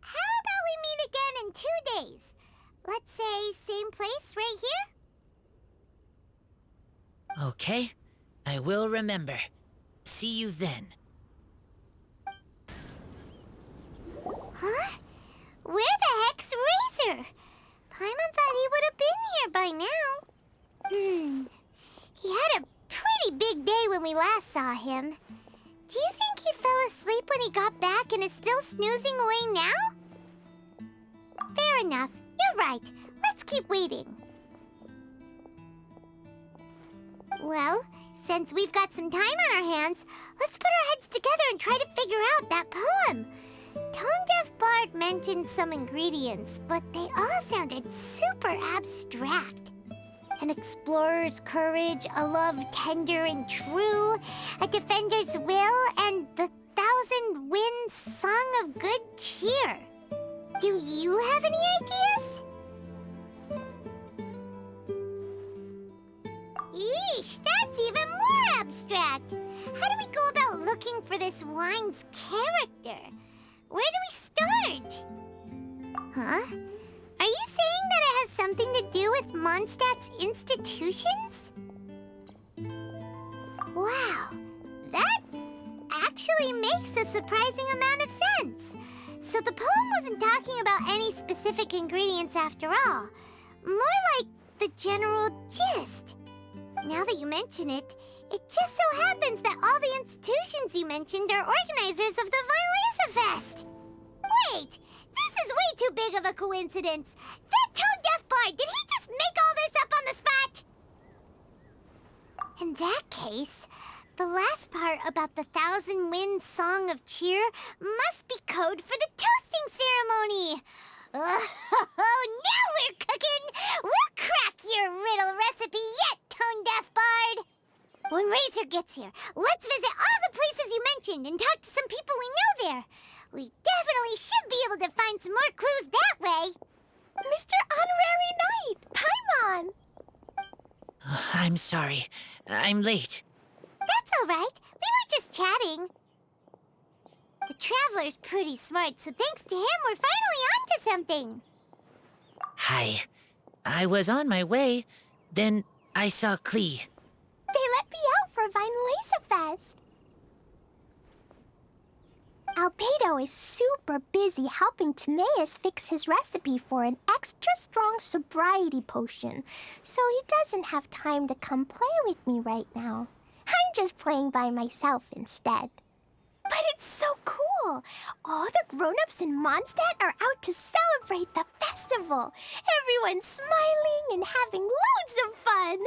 Speaker 2: how about we meet again in 2 days? Let's say same place right here?
Speaker 7: Okay, I will remember. See you then.
Speaker 2: Huh? Where the heck's Razor? Paimon thought he would have been here by now. He had a pretty big day when we last saw him. Do you think he fell asleep when he got back and is still snoozing away now? Fair enough. You're right. Let's keep waiting. Well, since we've got some time on our hands, let's put our heads together and try to figure out that poem. Tone Deaf Bard mentioned some ingredients, but they all sounded super abstract. An explorer's courage, a love tender and true, a defender's will, and the 1,000 winds song of good cheer. Do you have any ideas? Eesh, that's even more abstract. How do we go about looking for this wine's character? Where do we start? Huh? Are you saying that it has something to do with Mondstadt's institutions? Wow, that actually makes a surprising amount of sense. So the poem wasn't talking about any specific ingredients after all. More like the general gist. Now that you mention it, it just so happens that all the institutions you mentioned are organizers of the Weinlesefest. Wait, this is way too big of a coincidence. That Tone Deaf Bard, did he just make all this up on the spot? In that case, the last part about the 1,000 winds song of cheer must be code for the toasting ceremony. Oh, now we're cooking! We'll crack your riddle recipe yet, Tone Deaf Bard! When Razor gets here, let's visit all the places you mentioned and talk to some people we know there. We definitely should be able to find some more clues that way.
Speaker 11: Mr. Honorary Knight, Paimon!
Speaker 7: I'm sorry. I'm late.
Speaker 2: That's all right. We were just chatting. The Traveler's pretty smart, so thanks to him, we're finally onto something.
Speaker 7: Hi. I was on my way. Then I saw Klee.
Speaker 11: They let me out for Weinlesefest. Albedo is super busy helping Timaeus fix his recipe for an extra strong sobriety potion, so he doesn't have time to come play with me right now. I'm just playing by myself instead. But it's so cool! All the grown-ups in Mondstadt are out to celebrate celebrate the festival. Everyone's smiling and having loads of fun.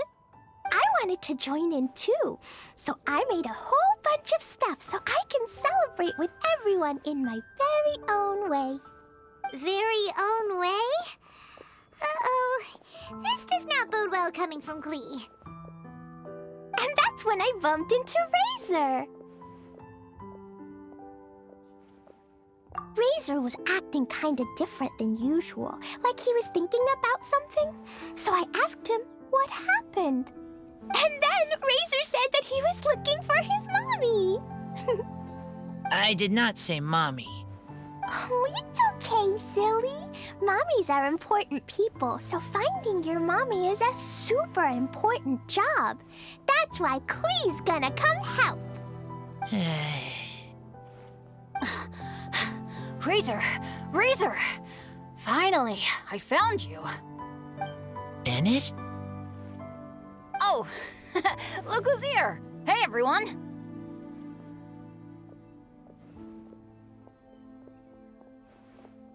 Speaker 11: I wanted to join in too, so I made a whole bunch of stuff so I can celebrate with everyone in my very own way.
Speaker 2: Very own way? Uh-oh. This does not bode well coming from Klee.
Speaker 11: And that's when I bumped into Razor. Razor was acting kinda different than usual, like he was thinking about something. So I asked him what happened. And then Razor said that he was looking for his mommy.
Speaker 7: I did not say mommy.
Speaker 11: Oh, it's okay, silly. Mommies are important people, so finding your mommy is a super important job. That's why Klee's gonna come help.
Speaker 10: Razor! Finally, I found you.
Speaker 7: Bennett?
Speaker 10: Oh, look who's here. Hey, everyone.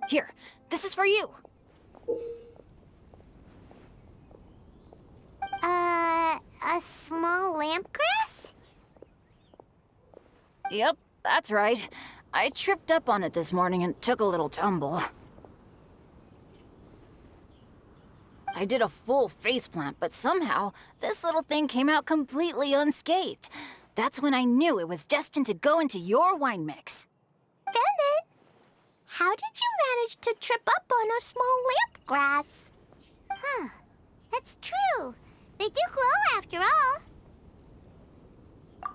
Speaker 10: Here, this is for you.
Speaker 2: A small lampgrass?
Speaker 10: Yep, that's right. I tripped up on it this morning and took a little tumble. I did a full faceplant, but somehow this little thing came out completely unscathed. That's when I knew it was destined to go into your wine mix.
Speaker 11: Bennett, how did you manage to trip up on a small lampgrass?
Speaker 2: Huh. That's true. They do glow after all.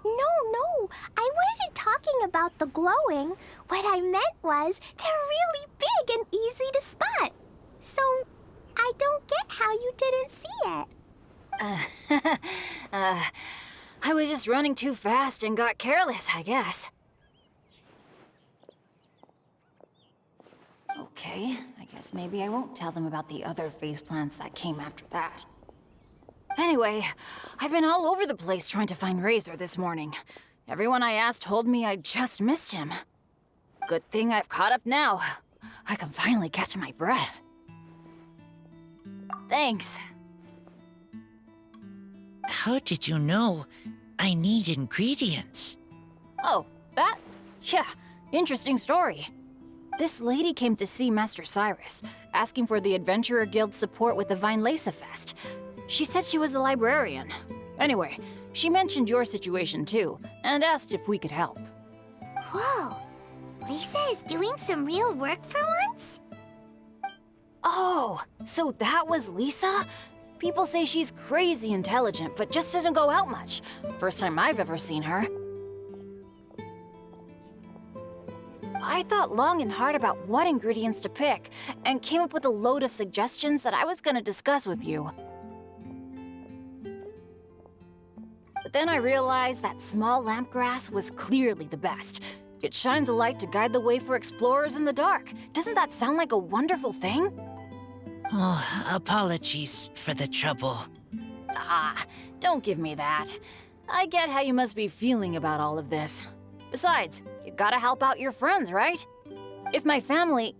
Speaker 11: No, I wasn't talking about the glowing. What I meant was they're really big and easy to spot. So I don't get how you didn't see it.
Speaker 10: I was just running too fast and got careless, I guess. Okay, I guess maybe I won't tell them about the other faceplants that came after that. Anyway, I've been all over the place trying to find Razor this morning. Everyone I asked told me I just missed him. Good thing I've caught up now. I can finally catch my breath. Thanks.
Speaker 7: How did you know I need ingredients?
Speaker 10: Oh, that? Yeah, interesting story. This lady came to see Master Cyrus, asking for the Adventurer Guild's support with the Weinlesefest. She said she was a librarian. Anyway, she mentioned your situation too, and asked if we could help.
Speaker 2: Whoa. Lisa is doing some real work for once?
Speaker 10: Oh, so that was Lisa? People say she's crazy intelligent, but just doesn't go out much. First time I've ever seen her. I thought long and hard about what ingredients to pick, and came up with a load of suggestions that I was gonna discuss with you. But then I realized that small lampgrass was clearly the best. It shines a light to guide the way for explorers in the dark. Doesn't that sound like a wonderful thing?
Speaker 7: Oh, apologies for the trouble.
Speaker 10: Ah, don't give me that. I get how you must be feeling about all of this. Besides, you gotta help out your friends, right? If my family,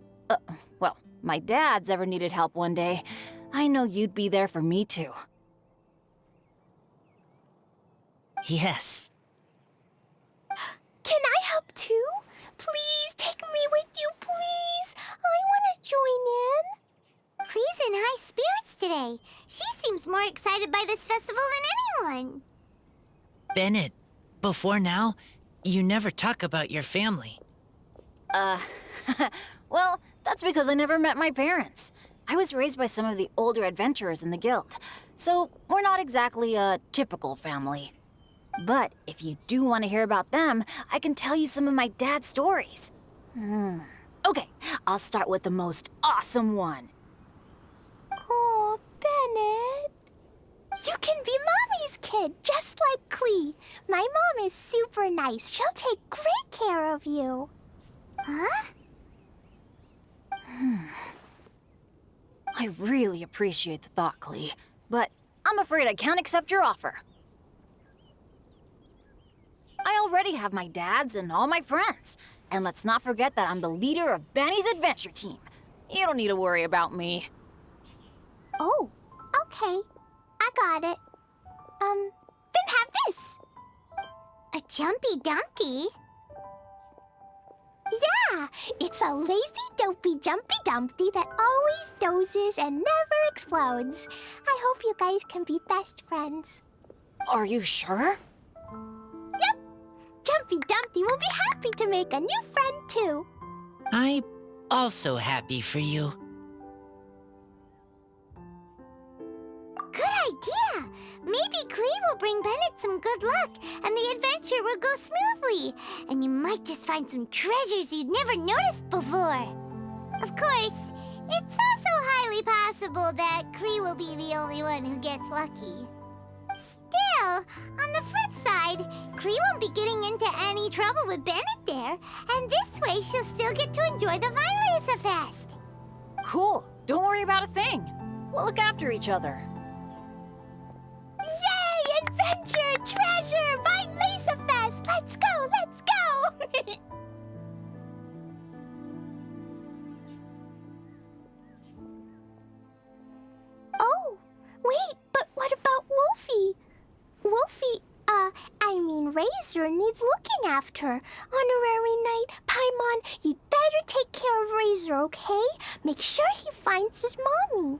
Speaker 10: well, my dad's ever needed help one day, I know you'd be there for me too.
Speaker 7: Yes.
Speaker 11: Can I help too? Please take me with you, please. I want to join in.
Speaker 2: Klee's in high spirits today. She seems more excited by this festival than anyone.
Speaker 7: Bennett, before now, you never talk about your family.
Speaker 10: Well, that's because I never met my parents. I was raised by some of the older adventurers in the guild, so we're not exactly a typical family. But if you do want to hear about them, I can tell you some of my dad's stories. Okay, I'll start with the most awesome one.
Speaker 11: Oh, Bennett. You can be Mommy's kid, just like Klee. My mom is super nice. She'll take great care of you.
Speaker 2: Huh?
Speaker 10: I really appreciate the thought, Klee, but I'm afraid I can't accept your offer. I already have my dad's and all my friends. And let's not forget that I'm the leader of Benny's adventure team.
Speaker 12: You don't need to worry about me.
Speaker 11: Oh, okay. I got it. Then have this.
Speaker 2: A Jumpy Dumpty?
Speaker 11: Yeah, it's a lazy, dopey, jumpy dumpty that always dozes and never explodes. I hope you guys can be best friends.
Speaker 12: Are you sure?
Speaker 11: Yep. Jumpy Dumpty will be happy to make a new friend, too.
Speaker 7: I'm also happy for you.
Speaker 2: Good idea! Maybe Klee will bring Bennett some good luck, and the adventure will go smoothly. And you might just find some treasures you'd never noticed before. Of course, it's also highly possible that Klee will be the only one who gets lucky. Still, on the flip side, Klee won't be getting into any trouble with Bennett there, and this way she'll still get to enjoy the Weinlesefest.
Speaker 12: Cool. Don't worry about a thing. We'll look after each other.
Speaker 11: Yay! Adventure! Treasure! Weinlesefest! Let's go! Let's go! Oh, wait, but what about Wolfie? Wolfie, Razor needs looking after. Honorary Knight, Paimon, you'd better take care of Razor, okay? Make sure he finds his mommy.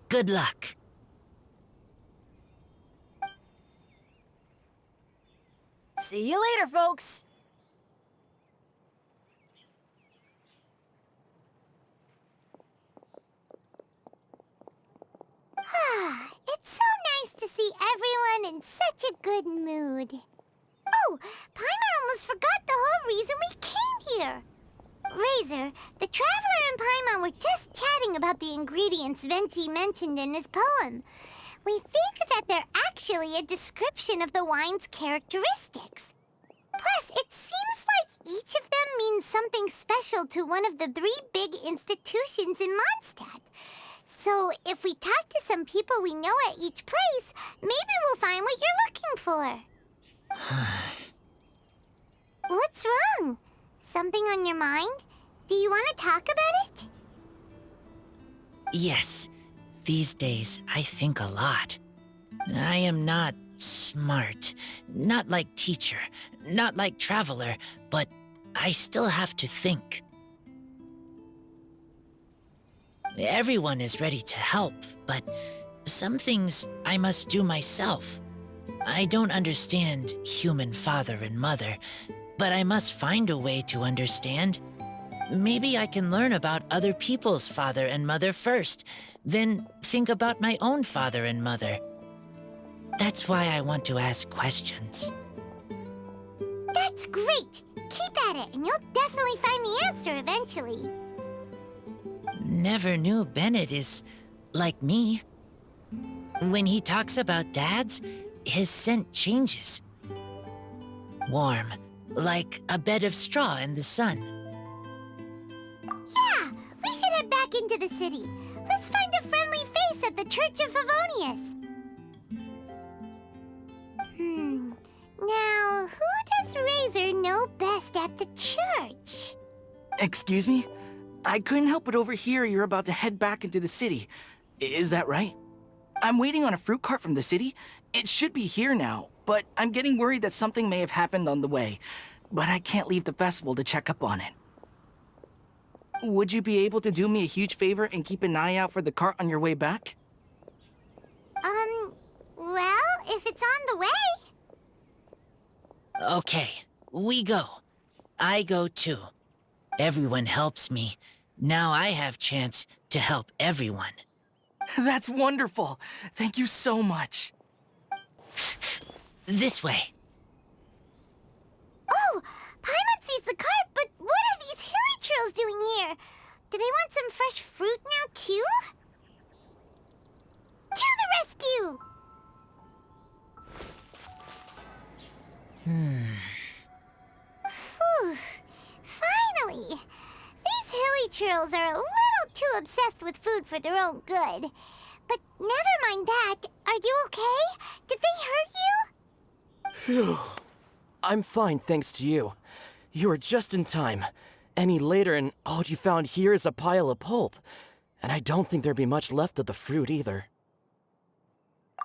Speaker 7: Good luck.
Speaker 12: See you later, folks.
Speaker 2: It's so nice to see everyone in such a good mood. Oh, Paimon almost forgot the whole reason we came here. Razor, the Traveler and Paimon were just chatting about the ingredients Venti mentioned in his poem. We think that they're actually a description of the wine's characteristics. Plus, it seems like each of them means something special to one of the 3 big institutions in Mondstadt. So, if we talk to some people we know at each place, maybe we'll find what you're looking for. What's wrong? Something on your mind? Do you want to talk about it?
Speaker 7: Yes, these days I think a lot. I am not smart, not like teacher, not like traveler, but I still have to think. Everyone is ready to help, but some things I must do myself. I don't understand human father and mother, but I must find a way to understand. Maybe I can learn about other people's father and mother first, then think about my own father and mother. That's why I want to ask questions.
Speaker 2: That's great! Keep at it, and you'll definitely find the answer eventually.
Speaker 7: Never knew Bennett is like me. When he talks about dads, his scent changes. Warm, like a bed of straw in the sun.
Speaker 2: Yeah, we should head back into the city. Let's find a friendly face at the Church of Favonius. Now, who does Razor know best at the church?
Speaker 13: Excuse me? I couldn't help but overhear you're about to head back into the city. Is that right? I'm waiting on a fruit cart from the city. It should be here now, but I'm getting worried that something may have happened on the way. But I can't leave the festival to check up on it. Would you be able to do me a huge favor and keep an eye out for the cart on your way back?
Speaker 2: Well, if it's on the way.
Speaker 7: Okay, we go. I go too. Everyone helps me. Now I have chance to help everyone.
Speaker 13: That's wonderful. Thank you so much.
Speaker 7: This way.
Speaker 2: Oh, Paimon sees the cart, but what are these hilly trills doing here? Do they want some fresh fruit now, too? To the rescue! Whew. Finally! These hilly trills are a little too obsessed with food for their own good. But never mind that. Are you okay? Did they hurt you?
Speaker 14: Phew. I'm fine, thanks to you. You are just in time. Any later and all you found here is a pile of pulp. And I don't think there'd be much left of the fruit either.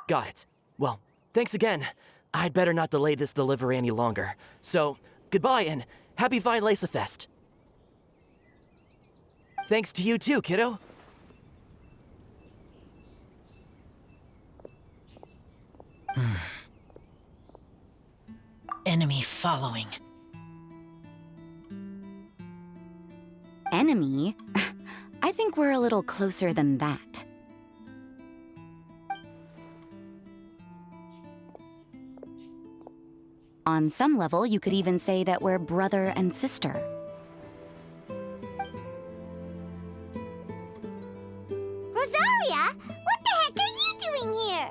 Speaker 14: Got it. Well, thanks again. I'd better not delay this delivery any longer. So, goodbye and happy Weinlesefest. Thanks to you too, kiddo.
Speaker 7: Enemy following.
Speaker 1: Enemy? I think we're a little closer than that. On some level, you could even say that we're brother and sister.
Speaker 2: Rosaria, what the heck are you doing here?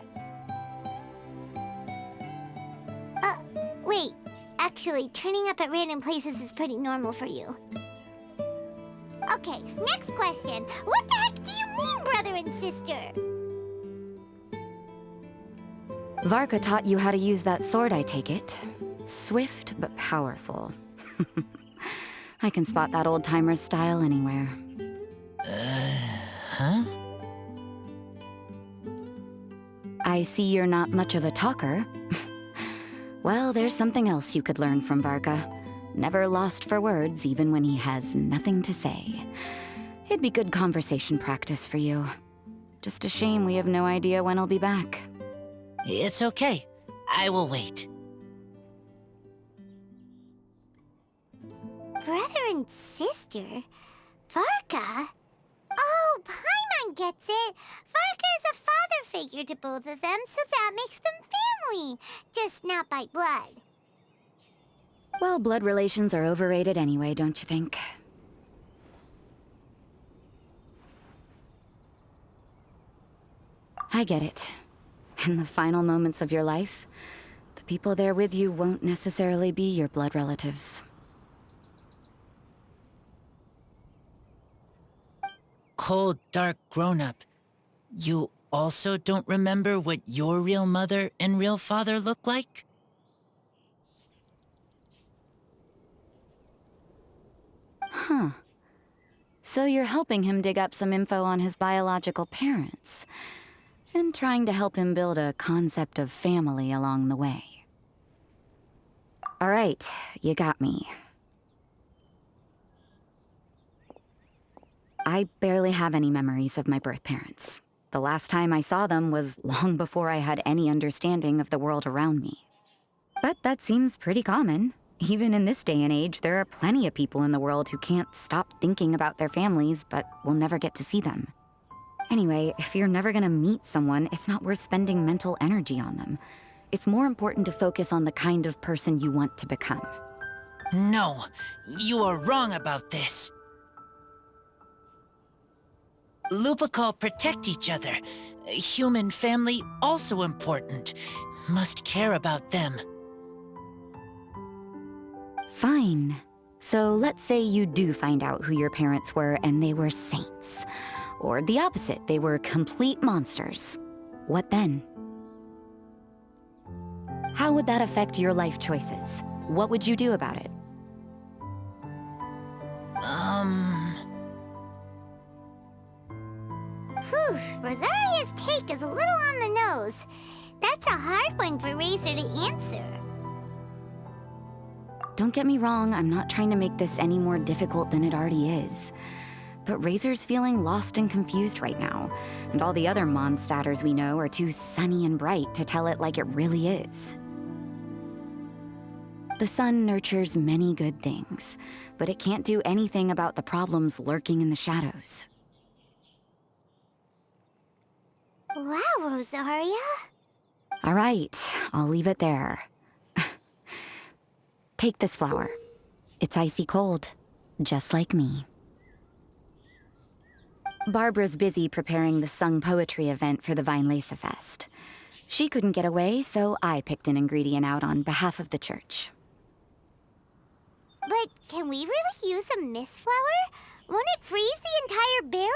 Speaker 2: Wait. Actually, turning up at random places is pretty normal for you. Okay, next question. What the heck do you mean, brother and sister?
Speaker 1: Varka taught you how to use that sword, I take it. Swift but powerful. I can spot that old-timer's style anywhere.
Speaker 7: Huh?
Speaker 1: I see you're not much of a talker. Well, there's something else you could learn from Varka. Never lost for words, even when he has nothing to say. It'd be good conversation practice for you. Just a shame we have no idea when he'll be back.
Speaker 7: It's okay. I will wait.
Speaker 2: Brother and sister? Varka? Oh, Paimon gets it. Varka is a father figure to both of them, so that makes them family. Just not by blood.
Speaker 1: Well, blood relations are overrated anyway, don't you think? I get it. In the final moments of your life, the people there with you won't necessarily be your blood relatives.
Speaker 7: Cold, dark grown-up. You also don't remember what your real mother and real father look like?
Speaker 1: Huh. So you're helping him dig up some info on his biological parents, and trying to help him build a concept of family along the way. All right, you got me. I barely have any memories of my birth parents. The last time I saw them was long before I had any understanding of the world around me. But that seems pretty common. Even in this day and age, there are plenty of people in the world who can't stop thinking about their families, but will never get to see them. Anyway, if you're never gonna meet someone, it's not worth spending mental energy on them. It's more important to focus on the kind of person you want to become.
Speaker 7: No, you are wrong about this. Lupical protect each other. Human family also important. Must care about them.
Speaker 1: Fine. So let's say you do find out who your parents were and they were saints. Or the opposite, they were complete monsters. What then? How would that affect your life choices? What would you do about it?
Speaker 2: Whew, Rosaria's take is a little on the nose. That's a hard one for Razor to answer.
Speaker 1: Don't get me wrong, I'm not trying to make this any more difficult than it already is. But Razor's feeling lost and confused right now, and all the other Mondstadters we know are too sunny and bright to tell it like it really is. The sun nurtures many good things, but it can't do anything about the problems lurking in the shadows.
Speaker 2: Wow, Rosaria.
Speaker 1: All right, I'll leave it there. Take this flower. It's icy cold, just like me. Barbara's busy preparing the sung poetry event for the Weinlesefest. She couldn't get away, so I picked an ingredient out on behalf of the church.
Speaker 2: But can we really use a mist flower? Won't it freeze the entire barrel?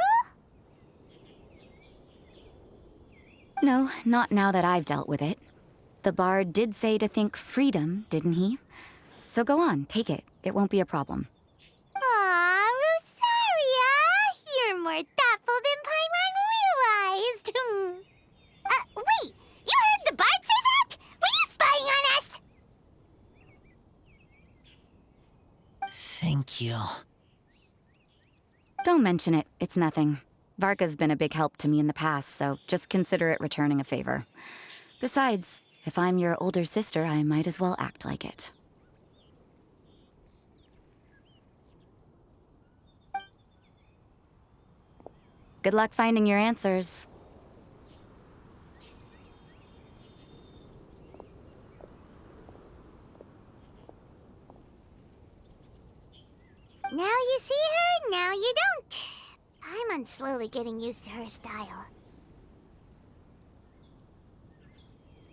Speaker 1: No, not now that I've dealt with it. The bard did say to think freedom, didn't he? So go on, take it.
Speaker 15: It won't be a problem.
Speaker 2: Aw, Rosaria! You're more thoughtful than Paimon realized. Wait! You heard the bard say that? Were you spying on us?
Speaker 7: Thank you.
Speaker 15: Don't mention it. It's nothing. Varka's been a big help to me in the past, so just consider it returning a favor. Besides, if I'm your older sister, I might as well act like it. Good luck finding your answers.
Speaker 2: Now you see her, now you don't. I'm slowly getting used to her style.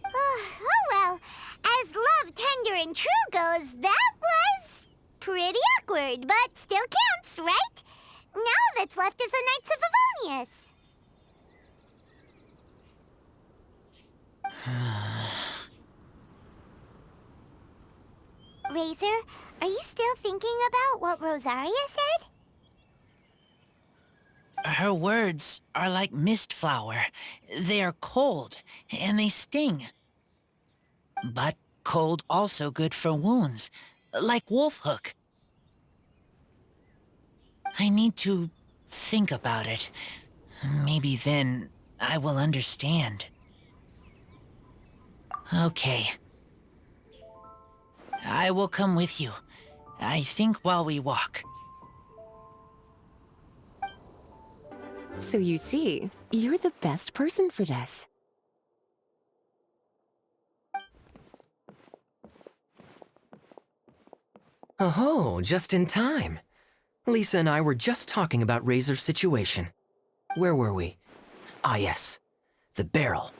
Speaker 2: Oh well, as love, tender, and true goes, that was pretty awkward, but still counts, right? Now that's left is the Knights of Favonius. Razor, are you still thinking about what Rosaria said?
Speaker 7: Her words are like mist flower. They are cold, and they sting. But cold also good for wounds, like Wolfhook. I need to think about it. Maybe then I will understand. Okay. I will come with you. I think while we walk.
Speaker 5: So you see, you're the best person for this.
Speaker 4: Oh, just in time. Lisa and I were just talking about Razor's situation. Where were we? Ah, yes. The barrel.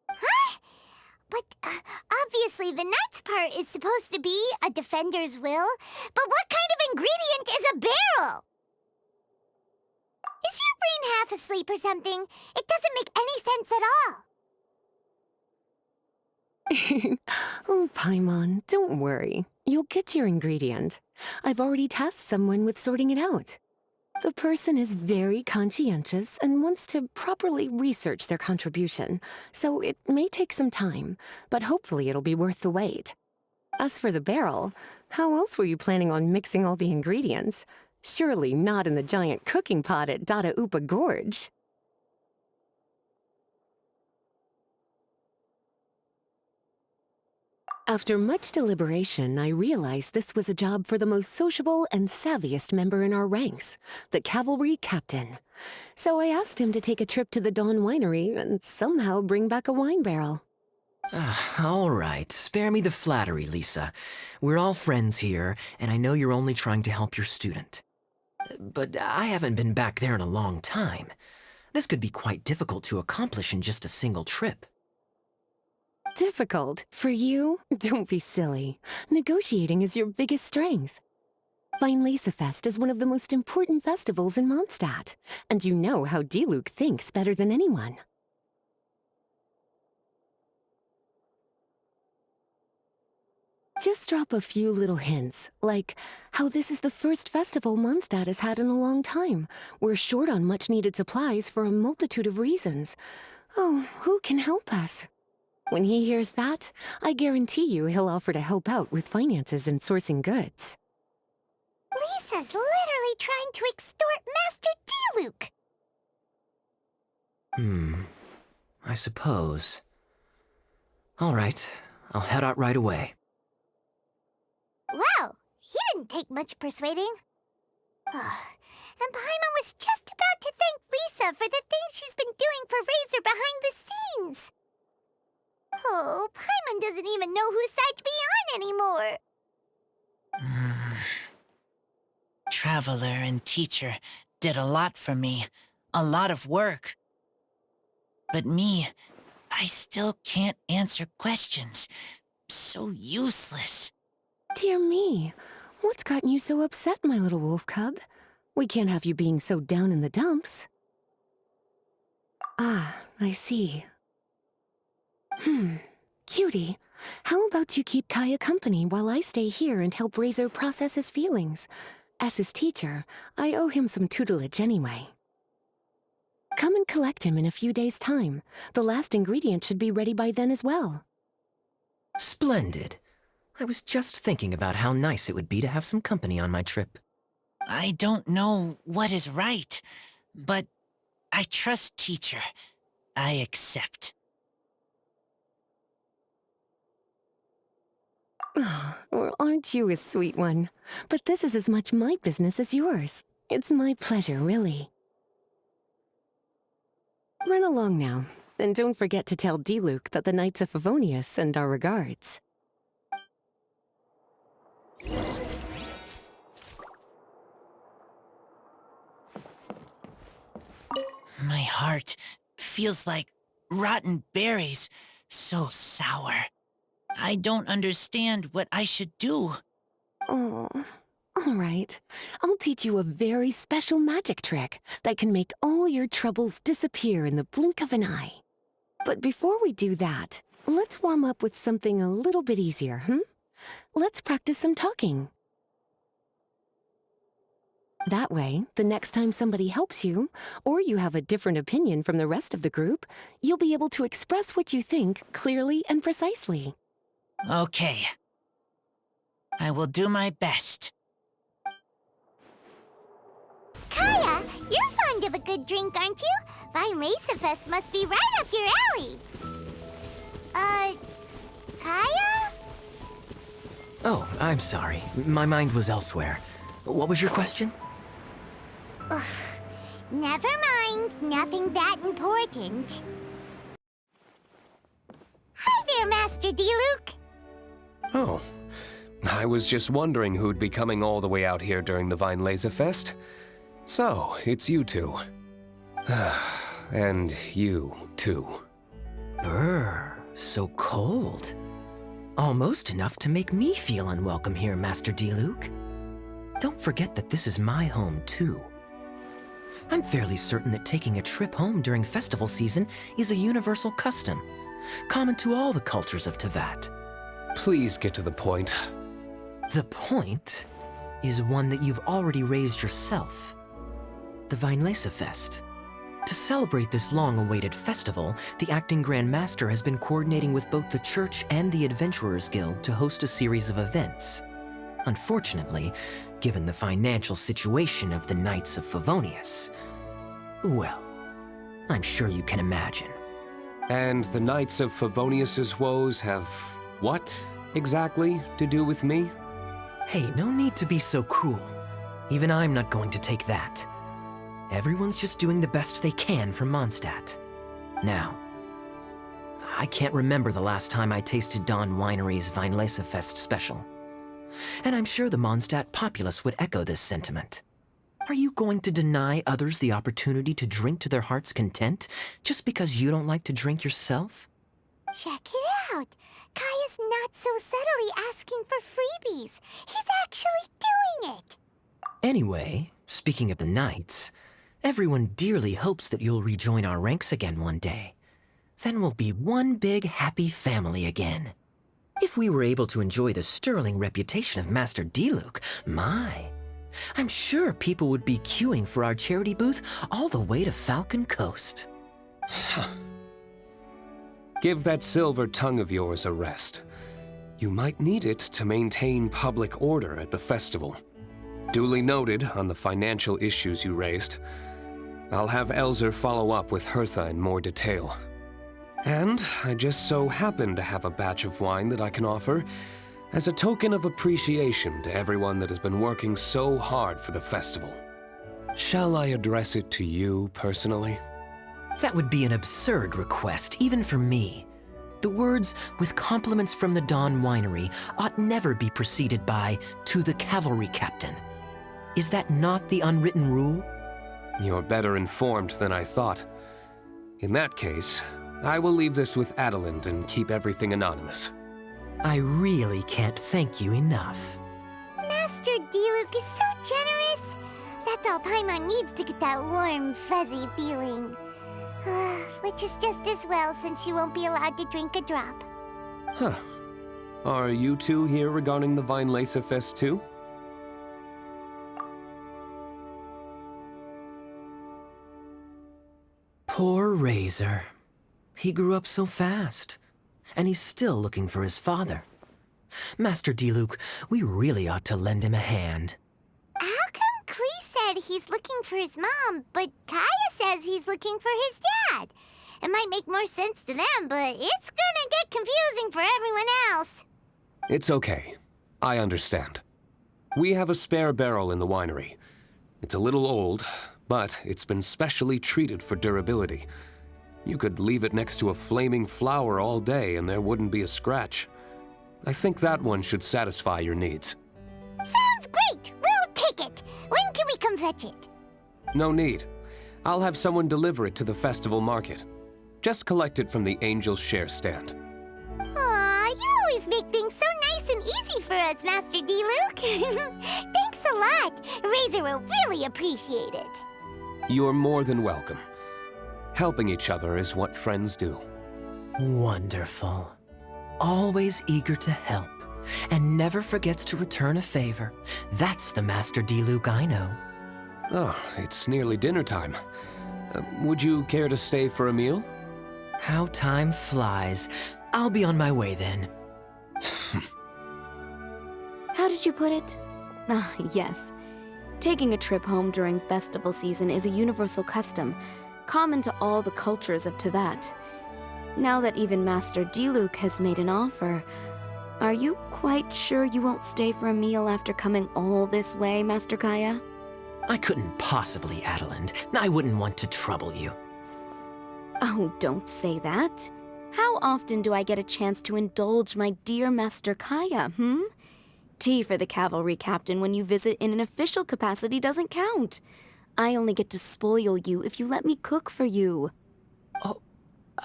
Speaker 2: Huh? But obviously the knight's part is supposed to be a defender's will. But what kind of ingredient is a barrel? Is your brain half asleep or something? It doesn't make any sense at all.
Speaker 5: Oh, Paimon, don't worry. You'll get your ingredient. I've already tasked someone with sorting it out. The person is very conscientious and wants to properly research their contribution, so it may take some time, but hopefully it'll be worth the wait. As for the barrel, how else were you planning on mixing all the ingredients? Surely not in the giant cooking pot at Dada Upa Gorge. After much deliberation, I realized this was a job for the most sociable and savviest member in our ranks, the cavalry captain. So I asked him to take a trip to the Dawn Winery and somehow bring back a wine barrel.
Speaker 4: All right, spare me the flattery, Lisa. We're all friends here, and I know you're only trying to help your student. But I haven't been back there in a long time. This could be quite difficult to accomplish in just a single trip.
Speaker 5: Difficult? For you? Don't be silly. Negotiating is your biggest strength. Weinlesefest is one of the most important festivals in Mondstadt, and you know how Diluc thinks better than anyone. Just drop a few little hints, like how this is the first festival Mondstadt has had in a long time. We're short on much-needed supplies for a multitude of reasons. Oh, who can help us? When he hears that, I guarantee you he'll offer to help out with finances and sourcing goods.
Speaker 2: Lisa's literally trying to extort Master Diluc.
Speaker 4: I suppose. All right, I'll head out right away.
Speaker 2: Wow, he didn't take much persuading. And Paimon was just about to thank Lisa for the things she's been doing for Razor behind the scenes. Oh, Paimon doesn't even know whose side to be on anymore.
Speaker 7: Traveler and teacher did a lot for me. A lot of work. But me, I still can't answer questions. So useless.
Speaker 5: Dear me, what's gotten you so upset, my little wolf cub? We can't have you being so down in the dumps. Ah, I see. Cutie, How about you keep Kaya company while I stay here and help Razor process his feelings? As his teacher, I owe him some tutelage anyway. Come and collect him in a few days' time. The last ingredient should be ready by then as well.
Speaker 4: Splendid. I was just thinking about how nice it would be to have some company on my trip.
Speaker 7: I don't know what is right, but I trust teacher. I accept.
Speaker 5: Oh, well, aren't you a sweet one? But this is as much my business as yours. It's my pleasure, really. Run along now, and don't forget to tell D-Luke that the Knights of Favonius send our regards.
Speaker 7: My heart feels like rotten berries, so sour. I don't understand what I should do.
Speaker 5: Oh, all right. I'll teach you a very special magic trick that can make all your troubles disappear in the blink of an eye. But before we do that, let's warm up with something a little bit easier, Let's practice some talking. That way, the next time somebody helps you, or you have a different opinion from the rest of the group, you'll be able to express what you think clearly and precisely.
Speaker 7: Okay. I will do my best.
Speaker 2: Kaya, you're fond of a good drink, aren't you? Weinlesefest must be right up your alley. Kaya?
Speaker 4: Oh, I'm sorry. My mind was elsewhere. What was your question?
Speaker 2: Ugh, never mind. Nothing that important. Hi there, Master D-Luke.
Speaker 16: Oh, I was just wondering who'd be coming all the way out here during the Weinlesefest. So, it's you two. And you, too.
Speaker 4: Brr, so cold. Almost enough to make me feel unwelcome here, Master D-Luke. Don't forget that this is my home, too. I'm fairly certain that taking a trip home during festival season is a universal custom, common to all the cultures of Teyvat.
Speaker 16: Please get to the point.
Speaker 4: The point is one that you've already raised yourself. The Weinlesefest. To celebrate this long-awaited festival, the Acting Grand Master has been coordinating with both the Church and the Adventurers Guild to host a series of events. Unfortunately, given the financial situation of the Knights of Favonius, well, I'm sure you can imagine.
Speaker 16: And the Knights of Favonius's woes have what, exactly, to do with me?
Speaker 4: Hey, no need to be so cruel. Even I'm not going to take that. Everyone's just doing the best they can for Mondstadt. Now, I can't remember the last time I tasted Dawn Winery's Weinlesefest special. And I'm sure the Mondstadt populace would echo this sentiment. Are you going to deny others the opportunity to drink to their heart's content just because you don't like to drink yourself?
Speaker 2: Check it out. Kaya's not so subtly asking for freebies. He's actually doing it.
Speaker 4: Anyway, speaking of the Knights, everyone dearly hopes that you'll rejoin our ranks again one day. Then we'll be one big happy family again. If we were able to enjoy the sterling reputation of Master D-Luke, I'm sure people would be queuing for our charity booth all the way to Falcon Coast.
Speaker 16: Give that silver tongue of yours a rest. You might need it to maintain public order at the festival. Duly noted on the financial issues you raised. I'll have Elzer follow up with Hertha in more detail. And I just so happen to have a batch of wine that I can offer as a token of appreciation to everyone that has been working so hard for the festival. Shall I address it to you personally?
Speaker 4: That would be an absurd request, even for me. The words, "with compliments from the Dawn Winery," ought never be preceded by, "to the cavalry captain." Is that not the unwritten rule?
Speaker 16: You're better informed than I thought. In that case, I will leave this with Adelind and keep everything anonymous.
Speaker 4: I really can't thank you enough.
Speaker 2: Master D-Luke is so generous. That's all Paimon needs to get that warm, fuzzy feeling. Which is just as well since she won't be allowed to drink a drop.
Speaker 16: Huh. Are you two here regarding the Weinlesefest too?
Speaker 4: Poor Razor. He grew up so fast, and he's still looking for his father. Master Diluc, we really ought to lend him a hand.
Speaker 2: How come Klee said he's looking for his mom, but Kaya says he's looking for his dad? It might make more sense to them, but it's gonna get confusing for everyone else.
Speaker 16: It's okay. I understand. We have a spare barrel in the winery. It's a little old, but it's been specially treated for durability. You could leave it next to a flaming flower all day and there wouldn't be a scratch. I think that one should satisfy your needs.
Speaker 2: Sounds great! We'll take it! When can we come fetch it?
Speaker 16: No need. I'll have someone deliver it to the festival market. Just collect it from the Angel's Share stand.
Speaker 2: Aw, you always make things so nice and easy for us, Master Diluc. Thanks a lot. Razor will really appreciate it.
Speaker 16: You're more than welcome. Helping each other is what friends do.
Speaker 4: Wonderful. Always eager to help, and never forgets to return a favor. That's the Master Diluc I know.
Speaker 16: Oh, it's nearly dinner time. Would you care to stay for a meal?
Speaker 4: How time flies. I'll be on my way then.
Speaker 17: How did you put it? Ah, yes. Taking a trip home during festival season is a universal custom, common to all the cultures of Teyvat. Now that even Master Diluc has made an offer, are you quite sure you won't stay for a meal after coming all this way, Master Kaya?
Speaker 4: I couldn't possibly, Adeland. I wouldn't want to trouble you.
Speaker 17: Oh, don't say that. How often do I get a chance to indulge my dear Master Kaya, Tea for the cavalry captain when you visit in an official capacity doesn't count. I only get to spoil you if you let me cook for you.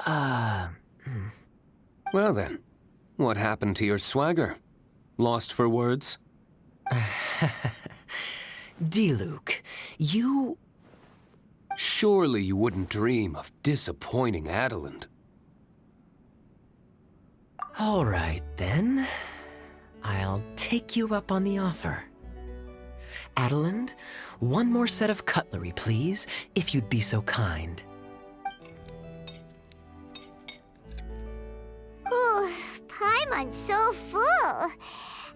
Speaker 16: Well then, what happened to your swagger? Lost for words?
Speaker 4: Diluc, you...
Speaker 16: Surely you wouldn't dream of disappointing Adeland.
Speaker 4: All right, then. I'll take you up on the offer. Adeland, one more set of cutlery, please, if you'd be so kind.
Speaker 2: Ooh, Paimon's so full.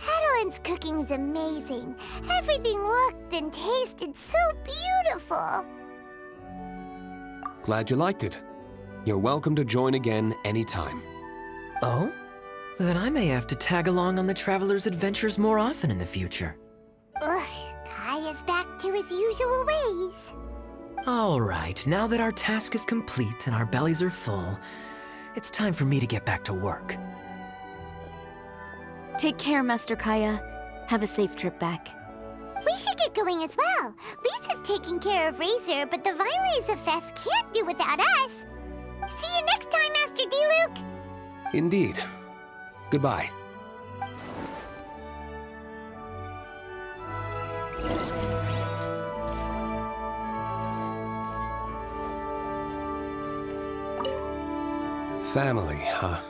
Speaker 2: Adeland's cooking's amazing. Everything looked and tasted so beautiful.
Speaker 16: Glad you liked it. You're welcome to join again anytime.
Speaker 4: Oh? Then I may have to tag along on the Traveler's adventures more often in the future.
Speaker 2: Ugh, Kaya's back to his usual ways.
Speaker 4: All right, now that our task is complete and our bellies are full, it's time for me to get back to work.
Speaker 17: Take care, Master Kaya. Have a safe trip back.
Speaker 2: We should get going as well. Lisa's taking care of Razor, but the Weinlesefest can't do without us. See you next time, Master Diluc.
Speaker 16: Indeed. Goodbye. Family, huh?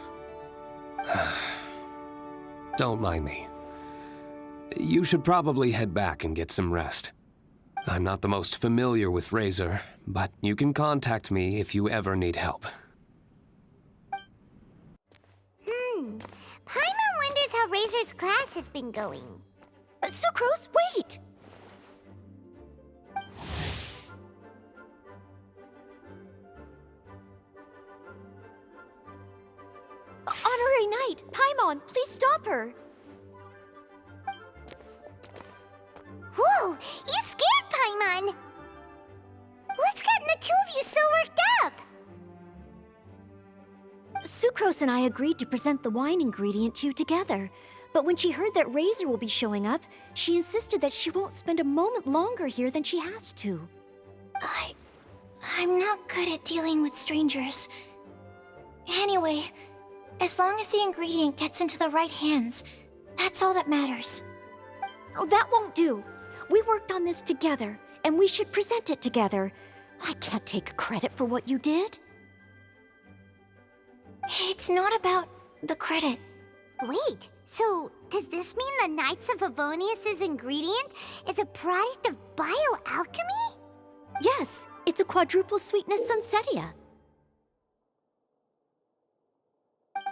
Speaker 16: Don't mind me. You should probably head back and get some rest. I'm not the most familiar with Razor, but you can contact me if you ever need help.
Speaker 2: Paimon wonders how Razor's class has been going.
Speaker 10: Sucrose, wait! Honorary Knight, Paimon, please stop her!
Speaker 2: Whoa, you scared Paimon! What's gotten the two of you so worked up?
Speaker 10: Sucrose and I agreed to present the wine ingredient to you together. But when she heard that Razor will be showing up, she insisted that she won't spend a moment longer here than she has to.
Speaker 11: I'm not good at dealing with strangers. Anyway, as long as the ingredient gets into the right hands, that's all that matters.
Speaker 10: Oh, that won't do. We worked on this together, and we should present it together. I can't take credit for what you did.
Speaker 11: It's not about the credit.
Speaker 2: Wait, So, does this mean the Knights of Favonius' ingredient is a product of bioalchemy?
Speaker 18: Yes, it's a quadruple sweetness sunsetia.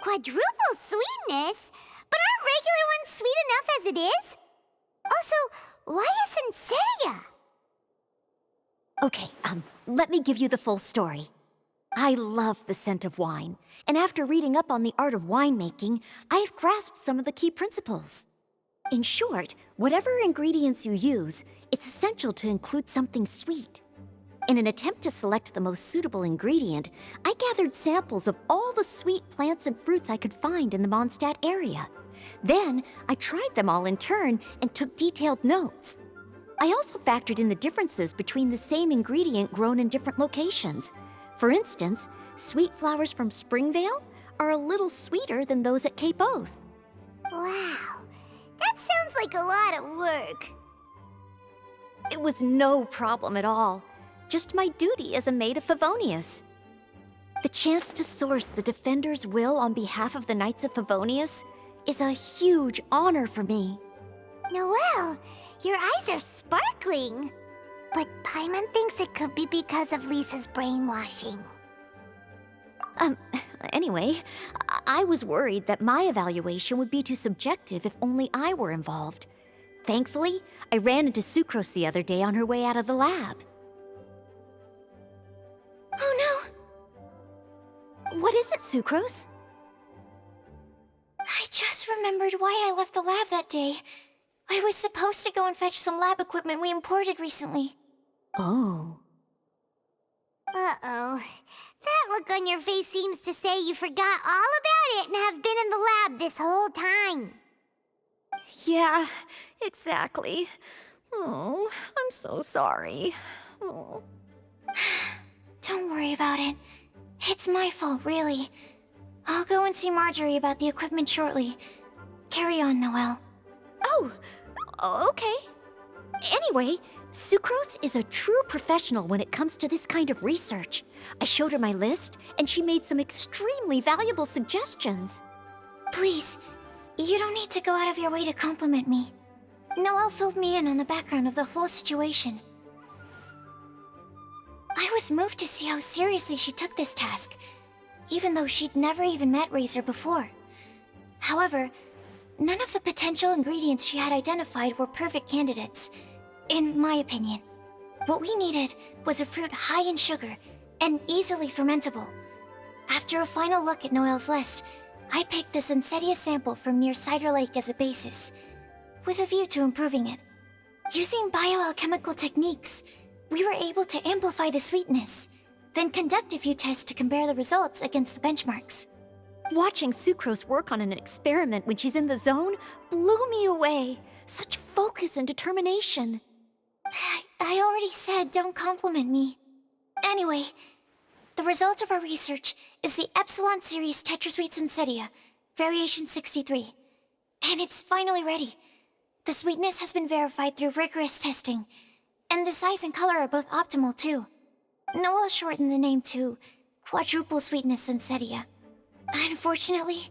Speaker 2: Quadruple sweetness? But aren't regular ones sweet enough as it is? Also, why a sunsetia?
Speaker 18: Okay, let me give you the full story. I love the scent of wine, and after reading up on the art of winemaking, I've grasped some of the key principles. In short, whatever ingredients you use, it's essential to include something sweet. In an attempt to select the most suitable ingredient, I gathered samples of all the sweet plants and fruits I could find in the Mondstadt area. Then, I tried them all in turn and took detailed notes. I also factored in the differences between the same ingredient grown in different locations. For instance, sweet flowers from Springvale are a little sweeter than those at Cape Oath.
Speaker 2: Wow, that sounds like a lot of work.
Speaker 18: It was no problem at all. Just my duty as a maid of Favonius. The chance to source the Defender's will on behalf of the Knights of Favonius is a huge honor for me.
Speaker 2: Noelle, your eyes are sparkling. But Paimon thinks it could be because of Lisa's brainwashing.
Speaker 18: Anyway, I was worried that my evaluation would be too subjective if only I were involved. Thankfully, I ran into Sucrose the other day on her way out of the lab.
Speaker 11: Oh
Speaker 18: no! What is it, Sucrose?
Speaker 11: I just remembered why I left the lab that day. I was supposed to go and fetch some lab equipment we imported recently.
Speaker 18: Oh.
Speaker 2: Uh-oh. That look on your face seems to say you forgot all about it and have been in the lab this whole time.
Speaker 18: Yeah, exactly. Oh, I'm so sorry. Oh.
Speaker 11: Don't worry about it. It's my fault, really. I'll go and see Marjorie about the equipment shortly. Carry on, Noelle.
Speaker 18: Oh, okay. Anyway, Sucrose is a true professional when it comes to this kind of research. I showed her my list, and she made some extremely valuable suggestions.
Speaker 11: Please, you don't need to go out of your way to compliment me. Noelle filled me in on the background of the whole situation. I was moved to see how seriously she took this task, even though she'd never even met Razor before. However, none of the potential ingredients she had identified were perfect candidates, in my opinion. What we needed was a fruit high in sugar and easily fermentable. After a final look at Noelle's list, I picked the Sunsetia sample from near Cider Lake as a basis, with a view to improving it. Using bioalchemical techniques, we were able to amplify the sweetness, then conduct a few tests to compare the results against the benchmarks.
Speaker 18: Watching Sucrose work on an experiment when she's in the zone blew me away. Such focus and determination.
Speaker 11: I already said don't compliment me. Anyway, the result of our research is the Epsilon Series Tetrasweet Sunsetia, Variation 63. And it's finally ready. The sweetness has been verified through rigorous testing, and the size and color are both optimal too. Noelle shortened the name to Quadruple Sweetness Sunsetia. Unfortunately,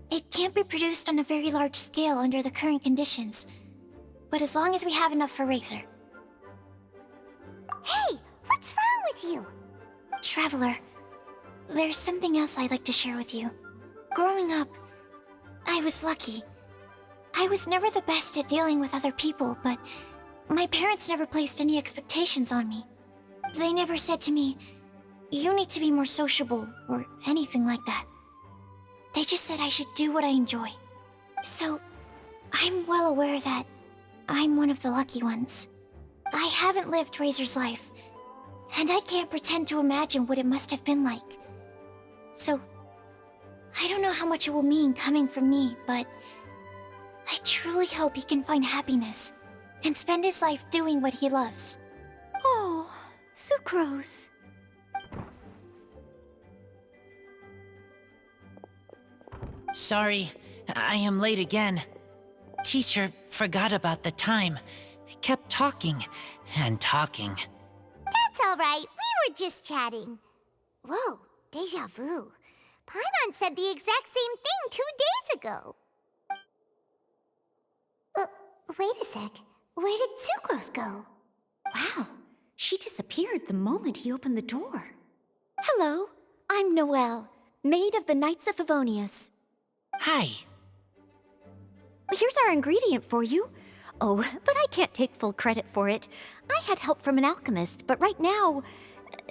Speaker 11: it can't be produced on a very large scale under the current conditions, but as long as we have enough for Razor.
Speaker 2: Hey, what's wrong with you?
Speaker 11: Traveler, there's something else I'd like to share with you. Growing up, I was lucky. I was never the best at dealing with other people, but my parents never placed any expectations on me. They never said to me, "You need to be more sociable," or anything like that. They just said I should do what I enjoy. So, I'm well aware that I'm one of the lucky ones. I haven't lived Razor's life, and I can't pretend to imagine what it must have been like. So, I don't know how much it will mean coming from me, but I truly hope he can find happiness and spend his life doing what he loves.
Speaker 18: Oh, Sucrose.
Speaker 7: Sorry, I am late again. Teacher forgot about the time. Kept talking and talking.
Speaker 2: That's all right. We were just chatting. Whoa, deja vu. Paimon said the exact same thing 2 days ago. Wait a sec. Where did Sucrose go?
Speaker 18: Wow, she disappeared the moment he opened the door. Hello, I'm Noelle, maid of the Knights of Favonius.
Speaker 7: Hi.
Speaker 18: Here's our ingredient for you. Oh, but I can't take full credit for it. I had help from an alchemist, but right now,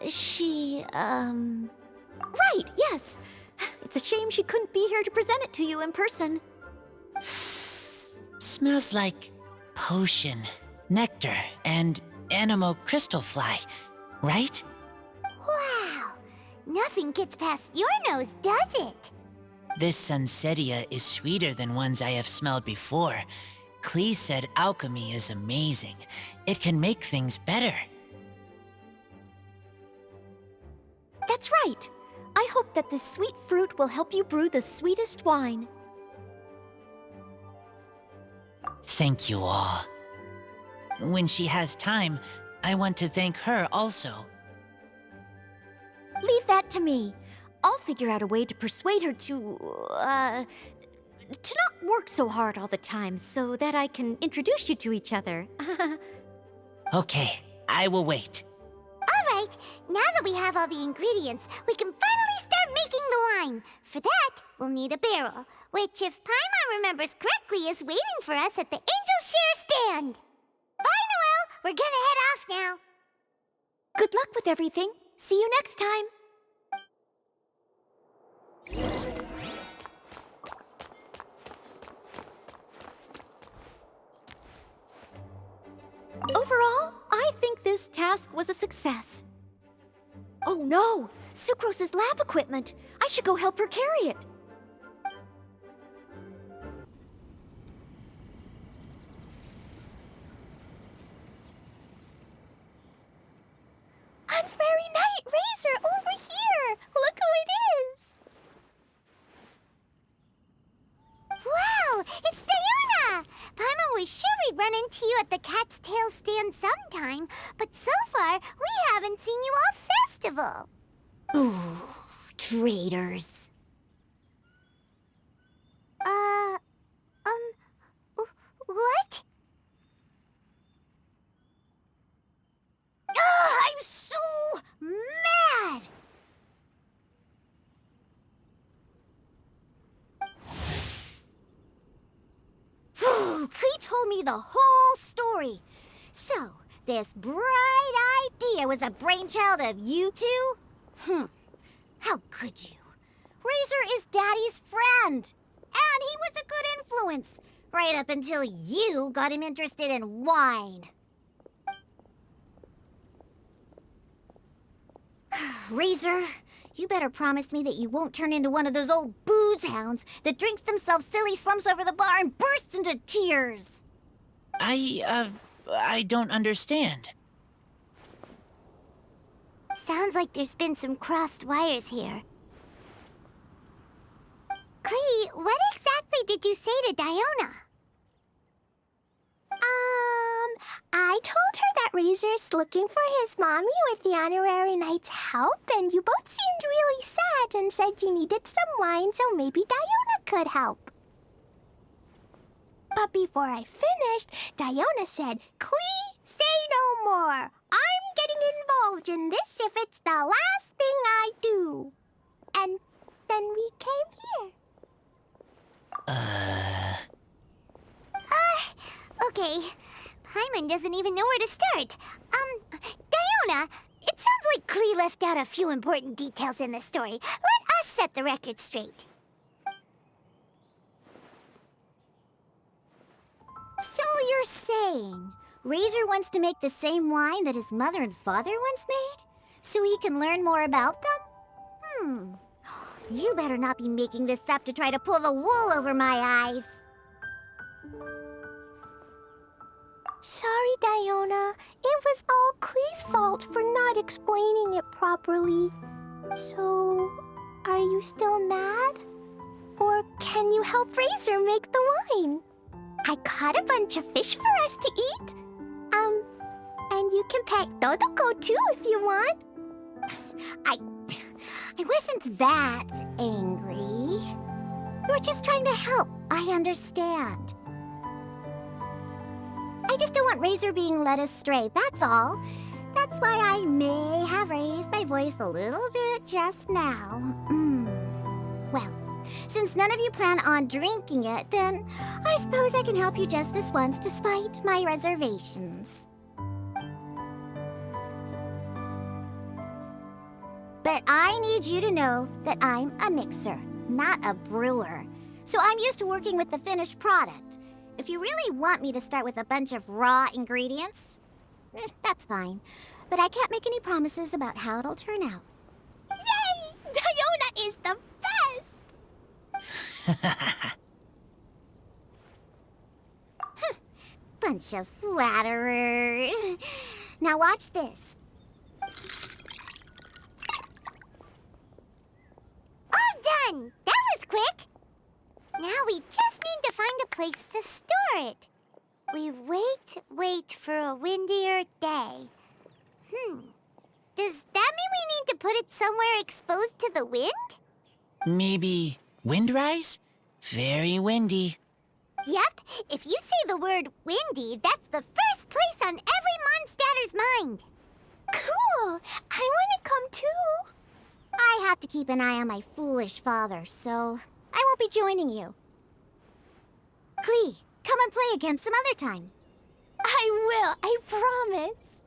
Speaker 18: she, Right, yes. It's a shame she couldn't be here to present it to you in person.
Speaker 7: Smells like potion, nectar, and anemo crystal fly, right?
Speaker 2: Wow! Nothing gets past your nose, does it?
Speaker 7: This Sunsetia is sweeter than ones I have smelled before. Klee said alchemy is amazing. It can make things better.
Speaker 18: That's right. I hope that this sweet fruit will help you brew the sweetest wine.
Speaker 7: Thank you all. When she has time, I want to thank her also.
Speaker 18: Leave that to me. I'll figure out a way to persuade her to not work so hard all the time so that I can introduce you to each other.
Speaker 7: Okay, I will wait.
Speaker 2: All right, now that we have all the ingredients, we can finally start making the wine. For that, we'll need a barrel, which, if Paimon remembers correctly, is waiting for us at the Angel Share stand. Bye, Noelle. We're gonna head off now.
Speaker 18: Good luck with everything. See you next time. Overall, I think this task was a success. Oh no! Sucrose's lab equipment! I should go help her carry it.
Speaker 11: Unravel Knight Razor over here! Look who it is!
Speaker 2: Wow, it's Diona! Paimon was sure we'd run into you at the Cat's Tail stand sometime, but so far, we haven't seen you all festival.
Speaker 18: Ooh, traitors.
Speaker 2: What? I'm so mad!
Speaker 18: Klee told me the whole story. So, this bright idea was a brainchild of you two? How could you? Razor is Daddy's friend. And he was a good influence. Right up until you got him interested in wine. Razor, you better promise me that you won't turn into one of those old booze hounds that drinks themselves silly, slumps over the bar, and bursts into tears.
Speaker 7: I don't understand.
Speaker 2: Sounds like there's been some crossed wires here. Klee, what exactly did you say to Diona?
Speaker 11: I told her that Razor's looking for his mommy with the Honorary Knight's help, and you both seemed really sad and said you needed some wine, so maybe Diona could help. But before I finished, Diona said, "Klee, say no more. I'm getting involved in this if it's the last thing I do." And then we came here.
Speaker 2: Okay. Paimon doesn't even know where to start. Diona, it sounds like Klee left out a few important details in the story. Let us set the record straight.
Speaker 18: So you're saying Razor wants to make the same wine that his mother and father once made? So he can learn more about them? You better not be making this up to try to pull the wool over my eyes.
Speaker 11: Sorry, Diona. It was all Klee's fault for not explaining it properly. So, are you still mad? Or can you help Razor make the wine? I caught a bunch of fish for us to eat. And you can pet Dodoko too if you want.
Speaker 18: I wasn't that angry. We're just trying to help. I understand.
Speaker 2: I just don't want Razor being led astray, that's all. That's why I may have raised my voice a little bit just now. Well, since none of you plan on drinking it, then I suppose I can help you just this once despite my reservations. But I need you to know that I'm a mixer, not a brewer. So I'm used to working with the finished product. If you really want me to start with a bunch of raw ingredients, that's fine. But I can't make any promises about how it'll turn out. Yay! Diona is the best! Bunch of flatterers. Now watch this. All done! That was quick! Now we just need to find a place to store it. We wait for a windier day. Does that mean we need to put it somewhere exposed to the wind?
Speaker 7: Maybe windrise? Very windy.
Speaker 2: Yep, if you say the word windy, that's the first place on every Mondstatter's mind. Cool! I want to come too. I have to keep an eye on my foolish father, so I won't be joining you. Klee, come and play again some other time. I will, I promise.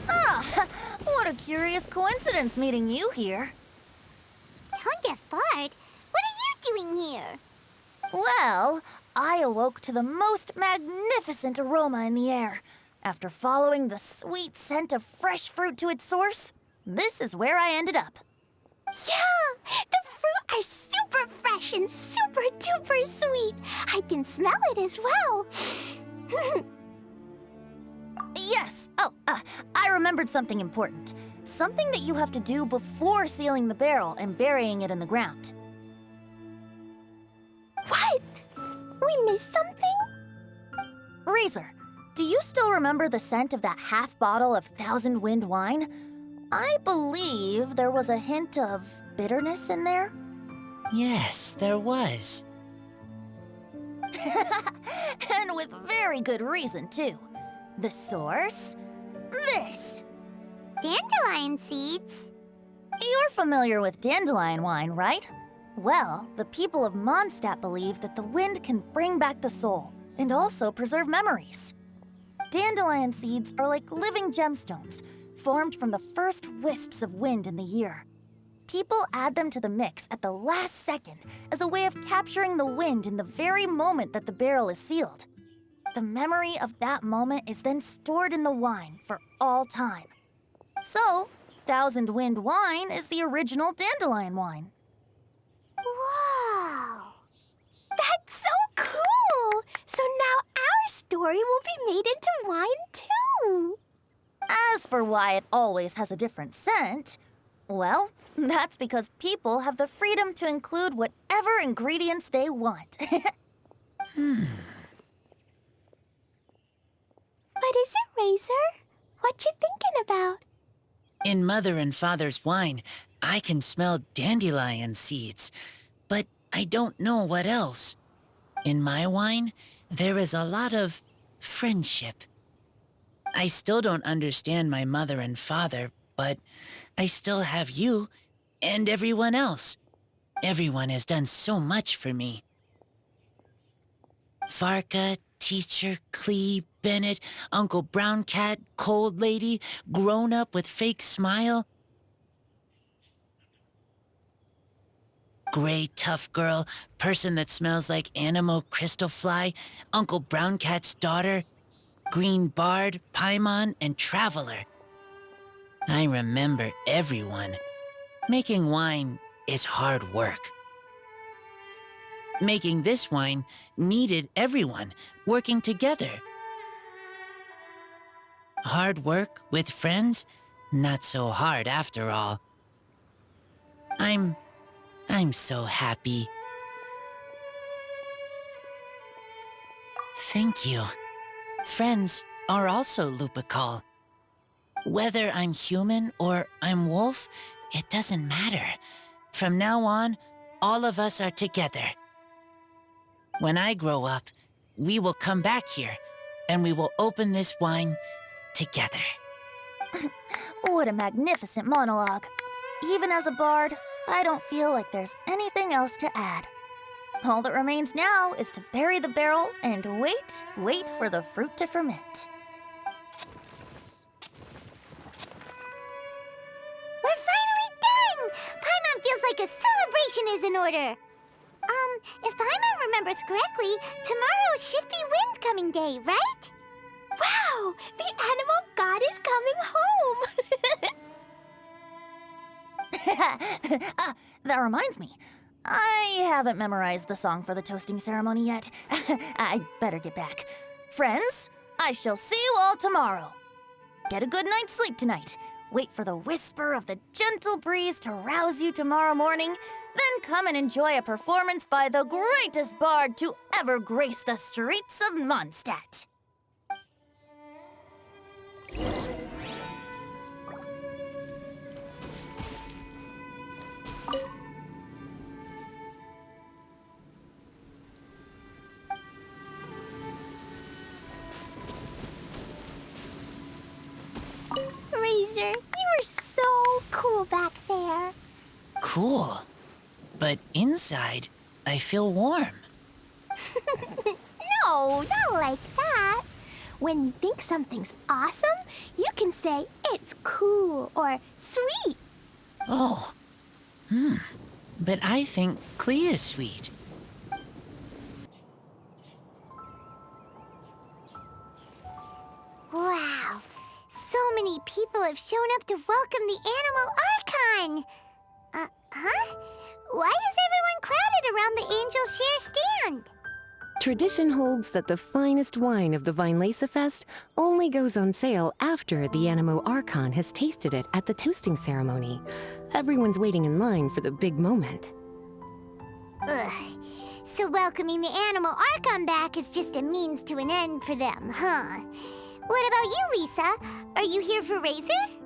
Speaker 10: Ah, what a curious coincidence meeting you here.
Speaker 2: Don't get bored. What are you doing here?
Speaker 10: Well, I awoke to the most magnificent aroma in the air. After following the sweet scent of fresh fruit to its source, this is where I ended up.
Speaker 11: Yeah! The fruit are super fresh and super duper sweet. I can smell it as well.
Speaker 10: Yes. Oh, I remembered something important. Something that you have to do before sealing the barrel and burying it in the ground.
Speaker 11: What? We missed something?
Speaker 10: Razor, do you still remember the scent of that half bottle of Thousand Wind wine? I believe there was a hint of bitterness in there.
Speaker 7: Yes, there was.
Speaker 10: And with very good reason, too. The source? This.
Speaker 2: Dandelion seeds.
Speaker 10: You're familiar with dandelion wine, right? Well, the people of Mondstadt believe that the wind can bring back the soul and also preserve memories. Dandelion seeds are like living gemstones, formed from the first wisps of wind in the year. People add them to the mix at the last second as a way of capturing the wind in the very moment that the barrel is sealed. The memory of that moment is then stored in the wine for all time. So, Thousand Wind wine is the original dandelion wine.
Speaker 2: Whoa!
Speaker 11: That's so cool! So now our story will be made into wine too.
Speaker 10: As for why it always has a different scent, well, that's because people have the freedom to include whatever ingredients they want.
Speaker 11: What is it, Razor? What you thinking about?
Speaker 7: In Mother and Father's wine, I can smell dandelion seeds, but I don't know what else. In my wine, there is a lot of friendship. I still don't understand my mother and father, but I still have you and everyone else. Everyone has done so much for me. Varka, Teacher, Klee, Bennett, Uncle Brown Cat, Cold Lady, Grown Up with Fake Smile, Gray Tough Girl, Person that Smells like Animo Crystal Fly, Uncle Brown Cat's Daughter, Green Bard, Paimon, and Traveler. I remember everyone. Making wine is hard work. Making this wine needed everyone working together. Hard work with friends? Not so hard after all. I'm so happy. Thank you. Friends are also Lupical. Whether I'm human or I'm wolf, it doesn't matter. From now on, all of us are together. When I grow up, we will come back here, and we will open this wine together.
Speaker 10: What a magnificent monologue. Even as a bard, I don't feel like there's anything else to add. All that remains now is to bury the barrel and wait for the fruit to ferment.
Speaker 2: We're finally done! Paimon feels like a celebration is in order. If Paimon remembers correctly, tomorrow should be Wind-coming day, right?
Speaker 11: Wow! The animal god is coming home!
Speaker 10: That reminds me. I haven't memorized the song for the toasting ceremony yet. I'd better get back. Friends, I shall see you all tomorrow. Get a good night's sleep tonight. Wait for the whisper of the gentle breeze to rouse you tomorrow morning. Then come and enjoy a performance by the greatest bard to ever grace the streets of Mondstadt.
Speaker 11: Razor, you are so cool back there.
Speaker 7: Cool. But inside, I feel warm.
Speaker 11: No, not like that. When you think something's awesome, you can say it's cool or sweet.
Speaker 7: Oh. But I think Klee is sweet.
Speaker 2: Wow. So many people have shown up to welcome the Animal Archon. Huh? Why is everyone crowded around the Angel Share stand?
Speaker 5: Tradition holds that the finest wine of the Weinlesefest only goes on sale after the Animo Archon has tasted it at the toasting ceremony. Everyone's waiting in line for the big moment.
Speaker 2: Ugh. So welcoming the Animal Archon back is just a means to an end for them, huh? What about you, Lisa? Are you here for Razor?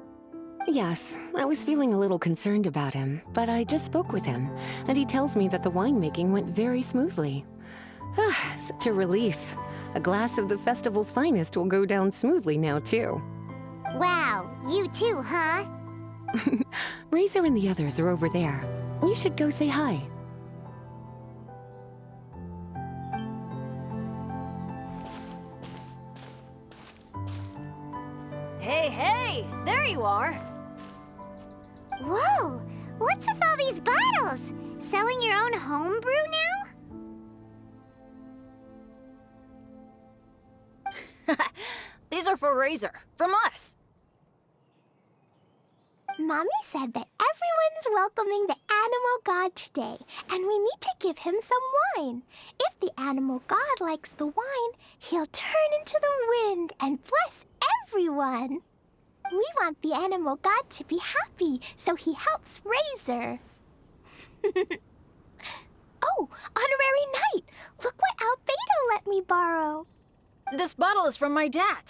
Speaker 5: Yes, I was feeling a little concerned about him, but I just spoke with him, and he tells me that the winemaking went very smoothly. Such a relief. A glass of the festival's finest will go down smoothly now, too.
Speaker 2: Wow, you too, huh?
Speaker 5: Razor and the others are over there. You should go say hi.
Speaker 12: Hey, there you are.
Speaker 2: Whoa, what's with all these bottles? Selling your own homebrew now?
Speaker 12: These are for Razor, from us.
Speaker 11: Mommy said that everyone's welcoming the Animal God today, and we need to give him some wine. If the Animal God likes the wine, he'll turn into the wind and bless everyone. We want the Animal God to be happy, so he helps Razor. Oh, honorary knight! Look what Albedo let me borrow.
Speaker 12: This bottle is from my dad.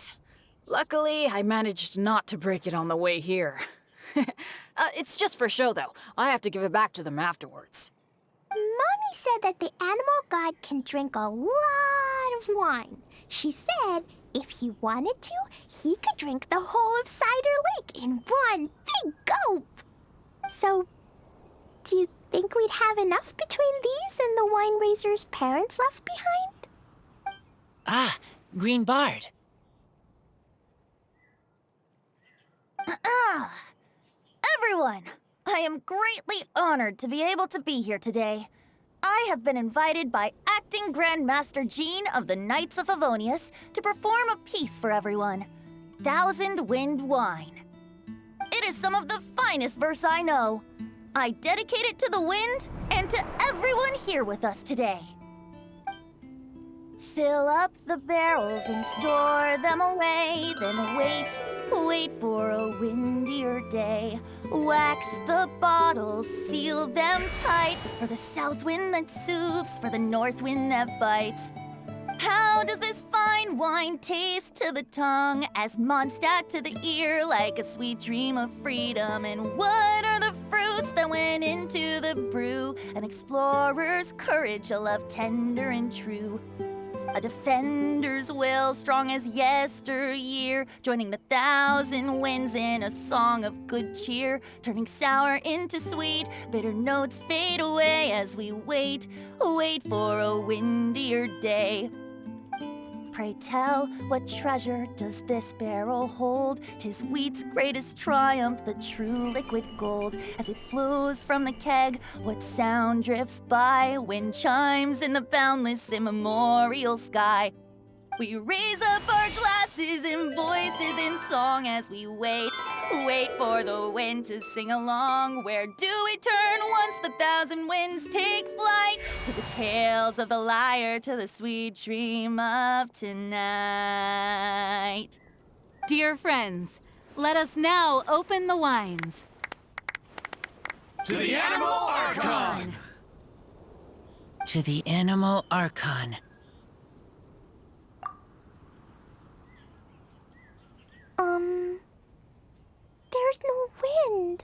Speaker 12: Luckily, I managed not to break it on the way here. It's just for show, though. I have to give it back to them afterwards.
Speaker 11: Mommy said that the Animal God can drink a lot of wine. She said if he wanted to, he could drink the whole of Cider Lake in one big gulp. So, do you think we'd have enough between these and the wine raiser's parents left behind?
Speaker 7: Ah, Green Bard.
Speaker 10: Everyone, I am greatly honored to be able to be here today. I have been invited by Acting Grand Master Jean of the Knights of Favonius to perform a piece for everyone, Thousand Wind Wine. It is some of the finest verse I know. I dedicate it to the wind and to everyone here with us today. Fill up the barrels and store them away, then wait for a windier day. Wax the bottles, seal them tight, for the south wind that soothes, for the north wind that bites. How does this fine wine taste to the tongue, as Mondstadt to the ear, like a sweet dream of freedom? And what are the fruits that went into the brew. An explorer's courage, a love tender and true. A defender's will, strong as yesteryear, joining the thousand winds in a song of good cheer, turning sour into sweet, bitter notes fade away as we wait for a windier day. Pray tell, what treasure does this barrel hold? 'Tis wheat's greatest triumph, the true liquid gold. As it flows from the keg, what sound drifts by? Wind chimes in the boundless immemorial sky. We raise up our glasses and voices in song as we wait for the wind to sing along. Where do we turn once the thousand winds take flight? To the tales of the lyre, to the sweet dream of tonight.
Speaker 9: Dear friends, let us now open the wines.
Speaker 3: To the Animal Archon!
Speaker 7: To the Animal Archon.
Speaker 11: There's no wind.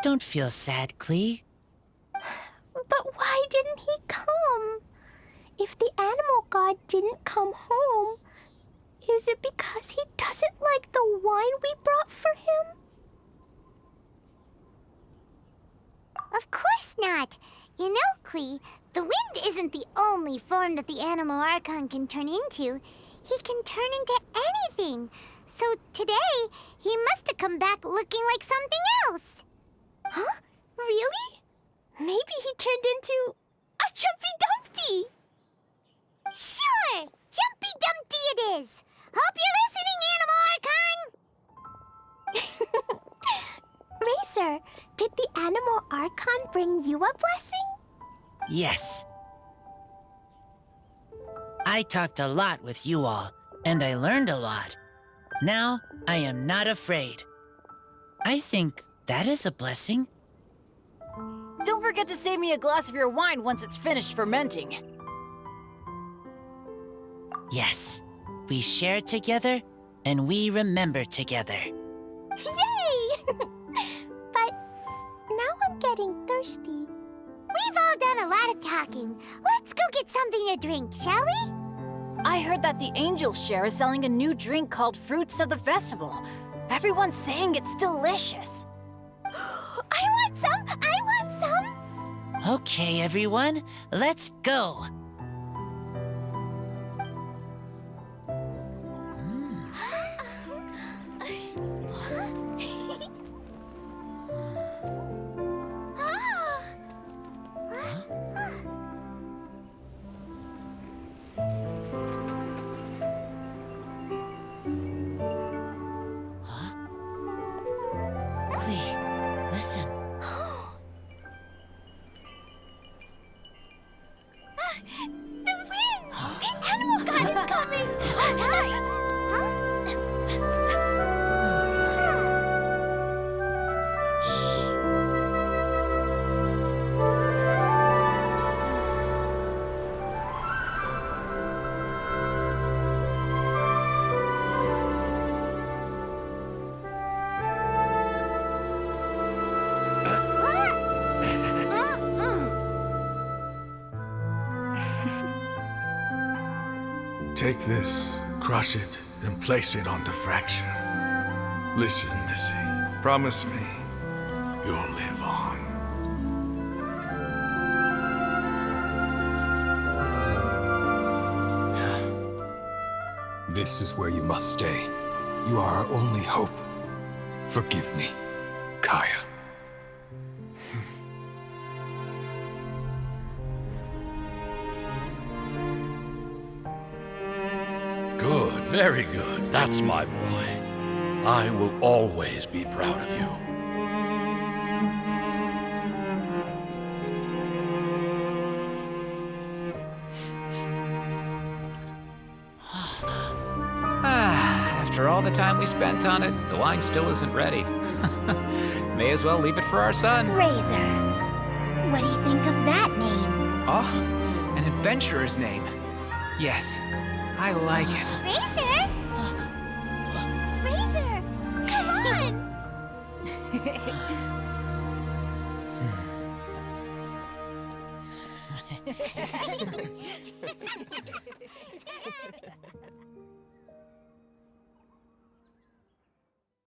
Speaker 7: Don't feel sad, Klee.
Speaker 11: But why didn't he come? If the animal god didn't come home, is it because he doesn't like the wine we brought for him?
Speaker 2: Of course not. You know, Klee, the wind isn't the only form that the Animal Archon can turn into. He can turn into anything. So today, he must have come back looking like something else.
Speaker 11: Huh? Really? Maybe he turned into a Jumpy Dumpty.
Speaker 2: Sure! Jumpy Dumpty it is! Hope you're listening, Animal Archon!
Speaker 11: Racer, did the Animal Archon bring you a blessing?
Speaker 7: Yes. I talked a lot with you all, and I learned a lot. Now, I am not afraid. I think that is a blessing.
Speaker 12: Don't forget to save me a glass of your wine once it's finished fermenting.
Speaker 7: Yes, we share together, and we remember together.
Speaker 11: Yay! But now I'm getting thirsty.
Speaker 2: We've all done a lot of talking. Let's go get something to drink, shall we?
Speaker 12: I heard that the Angel Share is selling a new drink called Fruits of the Festival. Everyone's saying it's delicious.
Speaker 11: I want some! I want some!
Speaker 7: Okay, everyone, let's go. Listen.
Speaker 11: The wind! The animal god is coming! Right!
Speaker 19: Take this, crush it, and place it on the fracture. Listen, Missy. Promise me you'll live on.
Speaker 16: This is where you must stay. You are our only hope. Forgive me, Kaya.
Speaker 20: Good, very good. That's my boy. I will always be proud of you.
Speaker 21: After all the time we spent on it, the wine still isn't ready. May as well leave it for our son.
Speaker 2: Razor. What do you think of that name?
Speaker 21: Oh, an adventurer's name. Yes, I like it.
Speaker 2: Razor? Razor! Come on!